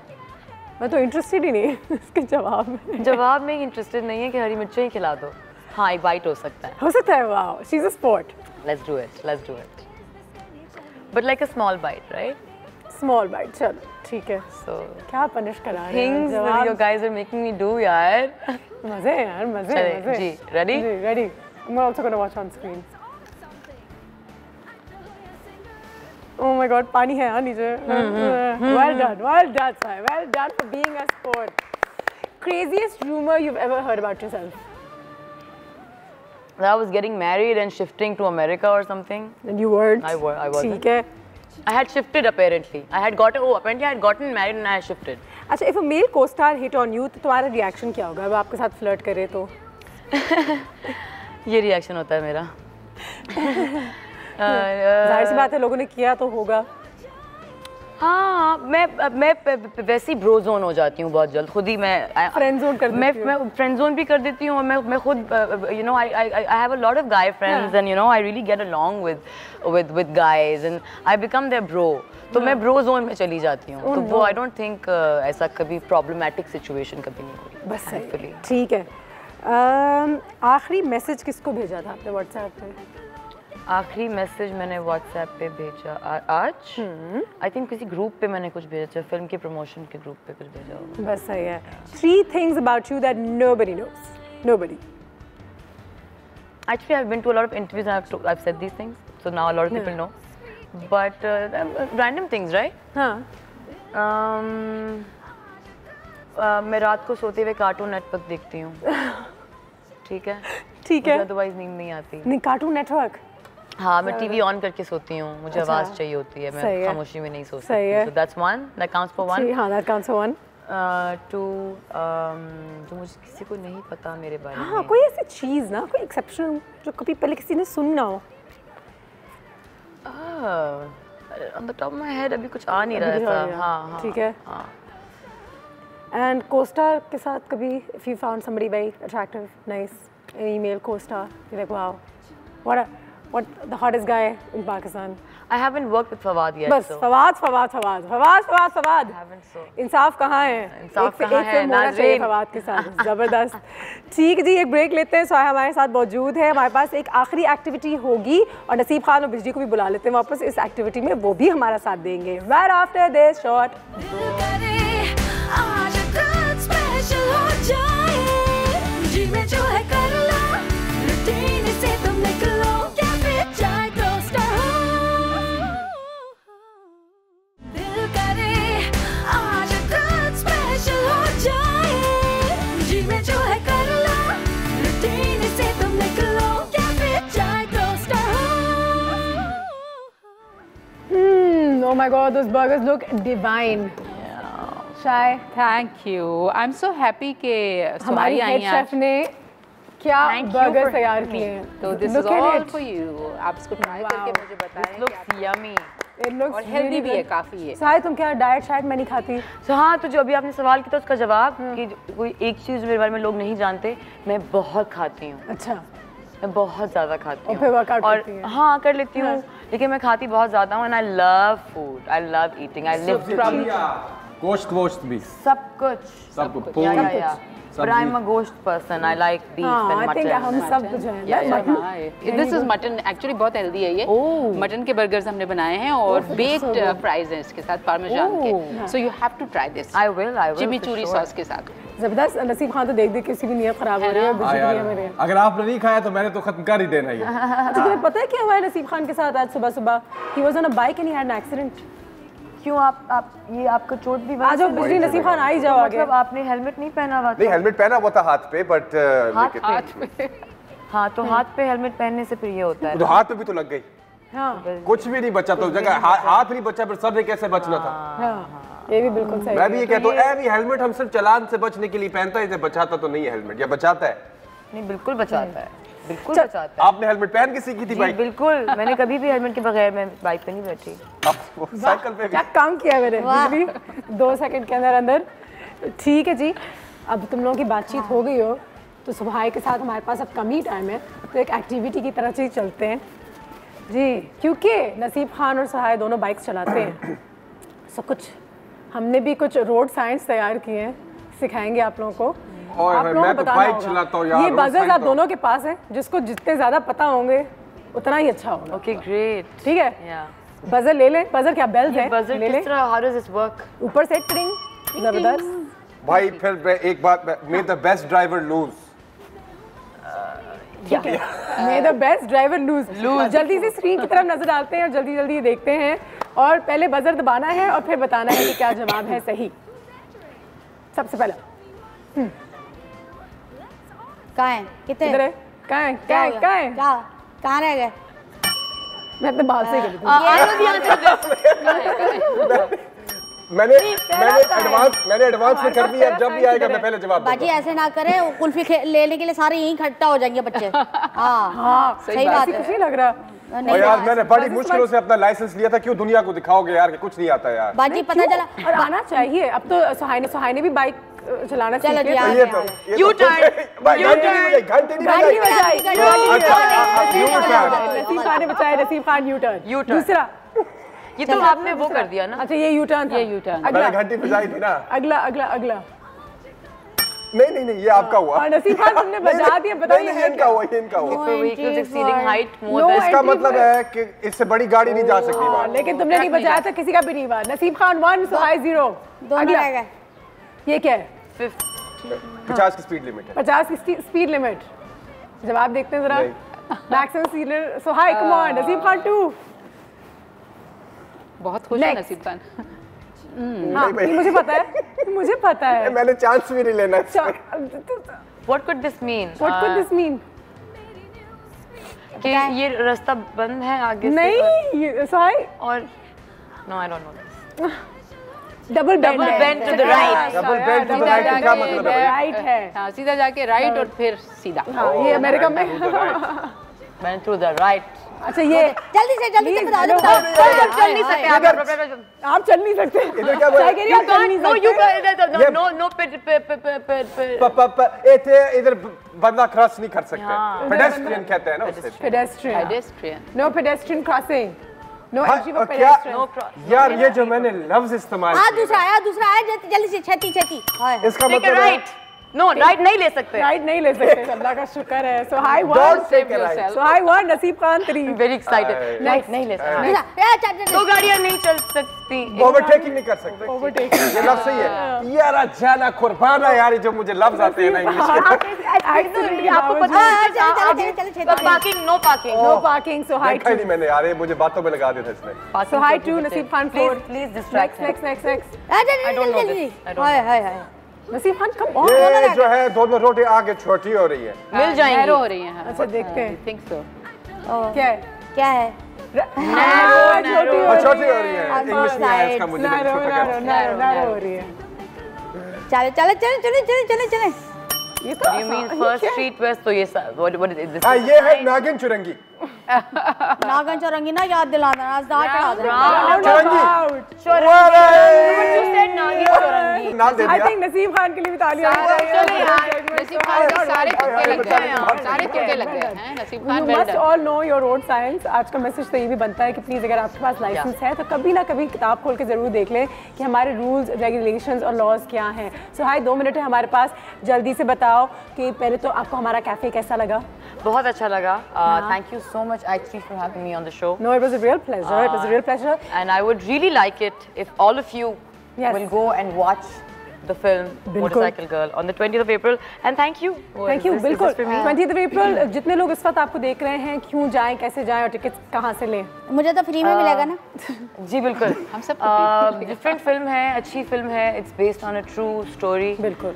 मैं तो इंटरेस्टेड ही नहीं इसके जवाब में। जवाब में इंटरेस्टेड नहीं है कि हरी मिर्चें ही खिला दो। हाँ, एक बाइट हो सकता है। हो सकता है, wow, she is a sport. Let's do it. But like a small bite, right? Small bite, चलो ठीक है। So क्या पनिश करा रहे हैं? things that you guys are making me do, यार। मजे यार, मजे। जी, ready? Ready. I'm also gonna watch on screen. Oh my God, पानी है यहाँ नीचे। Well done, Sai. Well done for being a sport. Craziest rumor you've ever heard about yourself? That I was getting married and shifting to America or something. And you weren't. I wasn't. ठीक है। I had shifted apparently. Apparently I had gotten married and I had shifted. अच्छा, if a male co-star hit on you, तो तुम्हारा reaction क्या होगा? अब आपके साथ flirt करे तो? ये reaction होता है मेरा। जाहिर सी बात है, लोगों ने किया तो होगा। हाँ, मैं वैसी ब्रो जोन हो जाती हूँ बहुत जल्द, खुद ही मैं फ्रेंड जोन कर देती हूँ। मैं फ्रेंड जोन भी कर देती हूँ और मैं खुद you know I have a lot of guy friends and you know I really get along with guys and I become their bro, तो मैं ब्रो जोन में चली जाती हूँ, तो वो I don't think ऐसा कभी problematic situation कभी नहीं हुई। बस सही, ठीक है। आखिरी मैसेज किसको भेजा था आपने व्हाट्सएप पे? आखिरी मैसेज मैंने व्हाट्सएप पे भेजा आज। आई थिंक किसी ग्रुप पे मैंने कुछ भेजा, फिल्म के प्रमोशन के ग्रुप पे कुछ भेजा होगा। बस सही है। 3 things about you that nobody knows. Nobody. Actually, I've been to a lot of interviews and I've said these things, so now a lot of people know. But random things, right? हाँ। मैं रात को सोते हुए cartoon network देखती हूँ। ठीक है। ठीक है। अदरवाइज नींद नहीं आती। नहीं, कार्टून नेटवर्क। हाँ, मैं टीवी ऑन करके सोती हूँ, मुझे आवाज़ चाहिए होती है, मैं खामोशी में नहीं सो सकती। So that's one, that counts for one. हाँ, that counts for one. 2, जो मुझे किसी को नहीं पता मेरे बारे में। हाँ, कोई ऐसी चीज़ ना, कोई एक्सेप्शन जो कभी पहले किसी ने सुन ना हो। On the top of my head अभी कुछ आ नहीं रहा है। हाँ, ठीक है। एंड co-star के साथ कभी if you found somebody very attractive, nice, any male co-star, you're like wow, what the hottest guy in Pakistan? I haven't worked with Fawad yet. बस so. Fawad I haven't so. इंसाफ कहाँ है? इंसाफ कहाँ एक है? Film होना चाहिए नाज़रीन। फवाद के साथ जबरदस्त। ठीक है जी, एक ब्रेक लेते हैं। सोहा हमारे साथ मौजूद है, हमारे पास एक आखिरी एक्टिविटी होगी और नसीब खान और बिजली को भी बुला लेते हैं वापस इस एक्टिविटी में, वो भी हमारा साथ देंगे राइट आफ्टर दिस शॉर्ट। दिल करे आज रात स्पेशल हो जाए, जी में जो है कर लो, रूटीन से तुम निकलो, क्या फिर चाहे दोस्त हो। दिल करे आज रात स्पेशल हो जाए, जी में जो है कर लो, रूटीन से तुम निकलो, क्या फिर चाहे दोस्त हो। Oh my God, those burgers look divine. Shy, thank you, I am so happy कि हमारी सोहाई आई हेड हैं शेफ आज। ने क्या Thank you बर्गर for तैयार having किए me. हैं। तो this Look is at all it. For you, आप इसको ट्राई करके मुझे बताएं। Looks yummy. It looks और हेल्दी really भी है good. काफी है। साय तुम क्या डाइट शायद मैं नहीं खाती? So हाँ, तो जो अभी आपने सवाल किया था उसका जवाब कि कोई एक चीज़ मेरे बारे में लोग नहीं जानते, मैं बहुत खाती हूँ, अच्छा, मैं बहुत ज़्यादा खाती और हूँ। फिर workout और करती हैं? हाँ कर लेती हूँ, लेकिन मैं खाती बहुत ज़्यादा हूँ। And I love food, I love eating, I live गोश्त भी सब कुछ। सब कुछ, या पूरी या बट आई एम अ गोश्त पर्सन, आई लाइक बीफ हाँ, एंड I think हम मटन। सब कुछ हैं। दिस इज मटन, एक्चुअली बहुत हेल्दी है ये। मटन के बर्गर्स हमने बनाए हैं और बेक्ड फ्राइज हैं इसके साथ पार्मेजान के। So you have to try this. I will chimichurri sauce के साथ। जबरदस्त। नसीब खान तो देख देख किसी की नीयत खराब हो रही है, बिजली है मेरे। अगर आपने नहीं खाया तो मैंने तो खत्म कर ही देना ये। अच्छा, तुम्हें पता है क्या हुआ है नसीब खान के साथ आज सुबह? He was on a bike and he had an accident. क्यों आप ये आपको चोट भी आ जाओ बिजली, नसीब खान आ ही जाओ आगे। मतलब आपने हेलमेट नहीं पहना हुआ नहीं, था? हेलमेट पहना हुआ था हाथ पे, बट हाथ पे हाँ, तो हाथ पे हेलमेट पहनने से फिर ये होता है। तो हाथ पे भी तो लग गई, हाँ कुछ भी नहीं बचा, तो जगह हाथ नहीं बचा, फिर सर ने कैसे बचना था। हाँ, ये भी बिल्कुल सही। मैं भी ये कहता हूँ, ए भी हेलमेट हम सिर्फ चालान से बचने के लिए पहनता है, इसे बचाता तो नहीं है हेलमेट, या बचाता है? नहीं, बिल्कुल बचाता है, बिल्कुल बचाता है। आपने हेलमेट पहन के सीखी थी जी बाइक? बिल्कुल, मैंने कभी भी हेलमेट के बगैर मैं बाइक पे नहीं बैठी। साइकिल पे भी? क्या काम किया मेरे बिजली 2 सेकंड के अंदर अंदर। ठीक है जी, अब तुम लोगों की बातचीत हो गई हो तो सुबह के साथ हमारे पास अब कम ही टाइम है, तो एक एक्टिविटी की तरह से चलते हैं जी, क्योंकि नसीब खान और सहाय दोनों बाइक्स चलाते हैं। सब कुछ हमने भी कुछ रोड साइंस तैयार किए हैं, सिखाएंगे आप लोगों को। और आप लोगों मैं को तो बताना बाइक होगा। चलाता हूँ यार, ये रोड बजर्स साइंस आप तो- दोनों के पास है, जिसको जितने ज्यादा पता होंगे उतना ही अच्छा होगा। Okay great. ठीक है, या बजर ले लें। बजर क्या बेल्स है? बजर ले लें किस तरह, हाउ डज दिस वर्क? ऊपर से ट्रिंग, जबरदस्त। भाई फिर मैं एक बात, may the best driver lose. ठीक है, may the best driver lose. जल्दी से स्क्रीन की तरफ नजर डालते हैं और जल्दी जल्दी देखते हैं, और पहले बजर दबाना है और फिर बताना है कि क्या जवाब है सही। सबसे पहला कहाँ है? कितने? इधर है, कहाँ है? क्या कहाँ हो है? गया? कहाँ है? क्या? कहाँ रह गए? मैं अपने बाल से ही कर देती हूँ। मैंने एडवांस में कर दिया, अब जब भी आएगा मैं पहले जवाब बाजी दूंगा। ऐसे ना करे, वो कुल्फी लेने के लिए सारे यहीं इकट्ठा हो जाएंगे बच्चे। हाँ हाँ, सही बात ऐसी है। कुछ नहीं लग रहा। नहीं, और यार नहीं, मैंने बड़ी मुश्किलों से अपना लाइसेंस लिया था, क्यों दुनिया को दिखाओगे यार कि कुछ नहीं आता यार। बाजी पता चला। और आना चाहिए, अब तो सुहाई ने भी बाइक चलाना चलो सीखी जी, है। आ ये गए, तो आ गए। यू टर्न घंटे नहीं गाड़ी बजाई। बजाई, अच्छा, नसीब खान ने बचाया, नसीब खान यू टर्न। दूसरा, ये तो आपने वो कर दिया ना। अच्छा ये यू टर्न था। ये U-turn। अगला, मैंने घंटी बजाई थी ना। अगला अगला अगला। नहीं ये आपका हुआ। और नसीब खान तुमने बजा दिया, बताइए नहीं इनका हुआ, ये इनका हुआ। For vehicles exceeding height more No than इसका entry मतलब for- है कि इससे बड़ी गाड़ी नहीं जा सकती हाँ, बाहर। लेकिन तुमने नहीं बजाया था, किसी का भी नहीं हुआ। नसीब खान 1, सुहाई 0। दोनों अगला, रह गए। ये क्या है? 50 की स्पीड लिमिट है। 50 की स्पीड लिमिट। जवाब देखते हैं जरा। Maximum speed limit. सुहाई कम ऑन। नसीब खान 2। बहुत खुश है Next. नसीब खान। हाँ, ये मुझे पता है, मुझे पता है। मैंने चांस भी नहीं लेना इसमें। What could this mean? What could this mean? कि ये रास्ता बंद है आगे से नहीं, सुहाई और no I don't know this. Double bend Double bend to the right. Double bend to the right का क्या मतलब है? राइट है। हाँ, सीधा जाके राइट और फिर सीधा। हाँ, ये अमेरिका में। Bend to the right. अच्छा ये जल्दी से बता दो। चल नहीं सकते आप चल नहीं सकते इधर क्या बोल इधर बंदा क्रॉस नहीं कर सकते। पेडेस्ट्रियन कहते हैं ना उसे। Pedestrian no pedestrian crossing no entry for क्या पेडेस्ट्रियन। यार ये जो मैंने लफ्ज इस्तेमाल किया दूसरा आया जल्दी से छेती इसका मतलब राइट नो राइट नहीं ले सकते राइट नहीं ले सकते। अल्लाह का शुक्र है। सो हाई वन नसीब खान 3 वेरी एक्साइटेड राइट नहीं ले सकते। दो गाड़ियां नहीं चल सकती। ओवरटेकिंग नहीं कर सकते। ओवरटेकिंग ये लफ्ज सही है यार। जाना कुर्बान है यार जो मुझे लफ्ज आते हैं ना इंग्लिश के। आपको पता है पार्किंग नो पार्किंग सो हाई नहीं मैंने यार मुझे बातों में लगा दिया था इसने। सो हाई 2 नसीब Khan 4 please distract next I don't know this हाय नसीब खान कम ऑन। ये जो है दोनों रोटी आगे छोटी हो रही है। मिल जाएंगी हो रही हैं। अच्छा देखते हैं। थिंक सो क्या है छोटी हो रही है। इंग्लिश नहीं आया इसका मुझे नारो हो रही है। चले ये तो you mean first street west तो ये व्हाट इज दिस। ये है नागिन चुरंगी। नागन चौरंगी ना याद दिला देना। नाम दे आई दिया। थिंक नसीब खान के लिए भी तालियां नसीब खान के सारे तुक्के लग गए हैं। सारे तुक्के लग गए हैं। नसीब Khan You must all know your road science। आज का मैसेज तो ये भी बनता है कि प्लीज़ अगर आपके पास लाइसेंस है तो कभी ना कभी किताब खोल के ज़रूर देख लें कि हमारे रूल्स रेगुलेशंस और लॉज क्या हैं। सो हाई 2 मिनट है हमारे पास, जल्दी से बताओ कि पहले तो आपको हमारा कैफ़े कैसा लगा? बहुत अच्छा लगा। Thank you so much actually for having me on the show. No, it was a real pleasure. It was a real pleasure. And I would really like it if all of you will go and watch the film Motorcycle Girl on the 20th of April. And thank you. Thank you. बिल्कुल 20th of April जितने लोग इस वक्त आपको देख रहे हैं क्यों जाएं, कैसे जाएं और टिकट्स कहाँ से लें? मुझे तो फ्री में मिलेगा ना। जी बिल्कुल। हम सब डिफरेंट फिल्म है, अच्छी फिल्म है। It's based on a true story. बिल्कुल।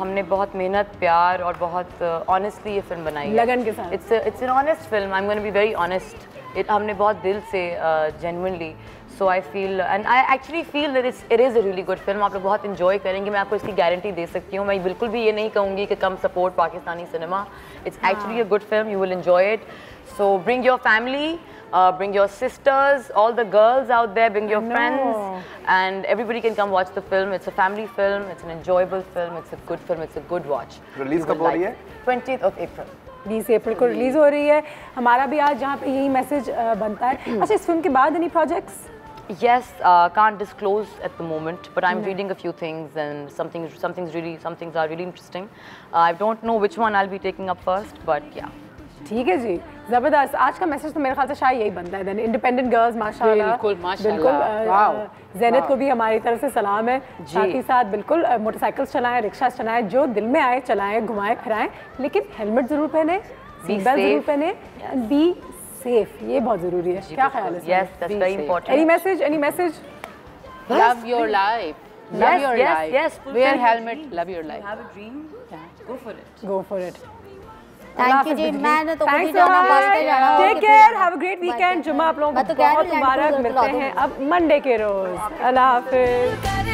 हमने बहुत मेहनत प्यार और बहुत ऑनेस्टली ये फिल्म बनाई है। लगन के साथ। It's an honest film. I am gonna be very honest. हमने बहुत दिल से genuinely so I feel and I actually feel that it is a really good film. आप लोग बहुत इंजॉय करेंगे। मैं आपको इसकी गारंटी दे सकती हूँ। मैं बिल्कुल भी ये नहीं कहूँगी कि come support Pakistani cinema. It's actually a good film. You will enjoy it. So bring your family, bring your sisters, all the girls out there, bring your friends, and everybody can come watch the film. It's a family film, it's an enjoyable film, it's a good film, it's a good watch. Release कब हो रही है? 20th of April. 20 अप्रैल को release हो रही है। हमारा भी आज यहाँ पे यही मैसेज बनता है। अच्छा, इस फिल्म के बाद any projects? Yes, can't disclose at the moment, but I'm reading a few things, and some things are really interesting. I don't know which one I'll be taking up first, but yeah. ठीक है जी, ज़बरदस्त। आज का message तो मेरे ख्याल से शायद यही बनता है। इंडिपेंडेंट गर्ल्स माशाल्लाह। बिल्कुल माशाल्लाह। ज़ैनत को भी हमारी तरफ से सलाम है। साथ ही साथ बिल्कुल मोटरसाइकिल्स चलाएं, रिक्शा चलाएं, जो दिल में आए चलाएं, घुमाएं फिराएं, लेकिन हेलमेट ज़रूर पहने, सीट बेल्ट ज़रूर पहने, बी सेफ। ये बहुत ज़रूरी है। क्या ख्याल है? Yes, that's very important. Any message? Love your life. Love your life. Yes. Wear helmet. Love your life. Have a dream. Go for it. Go for it. Thank you ji. मैंने तो खुद ही जाना, बस पे जाना। Take care, have a great weekend. जुम्मा आप लोगों को बहुत मुबारक। मिलते हैं अब मंडे के रोज। अल्लाह हाफिज।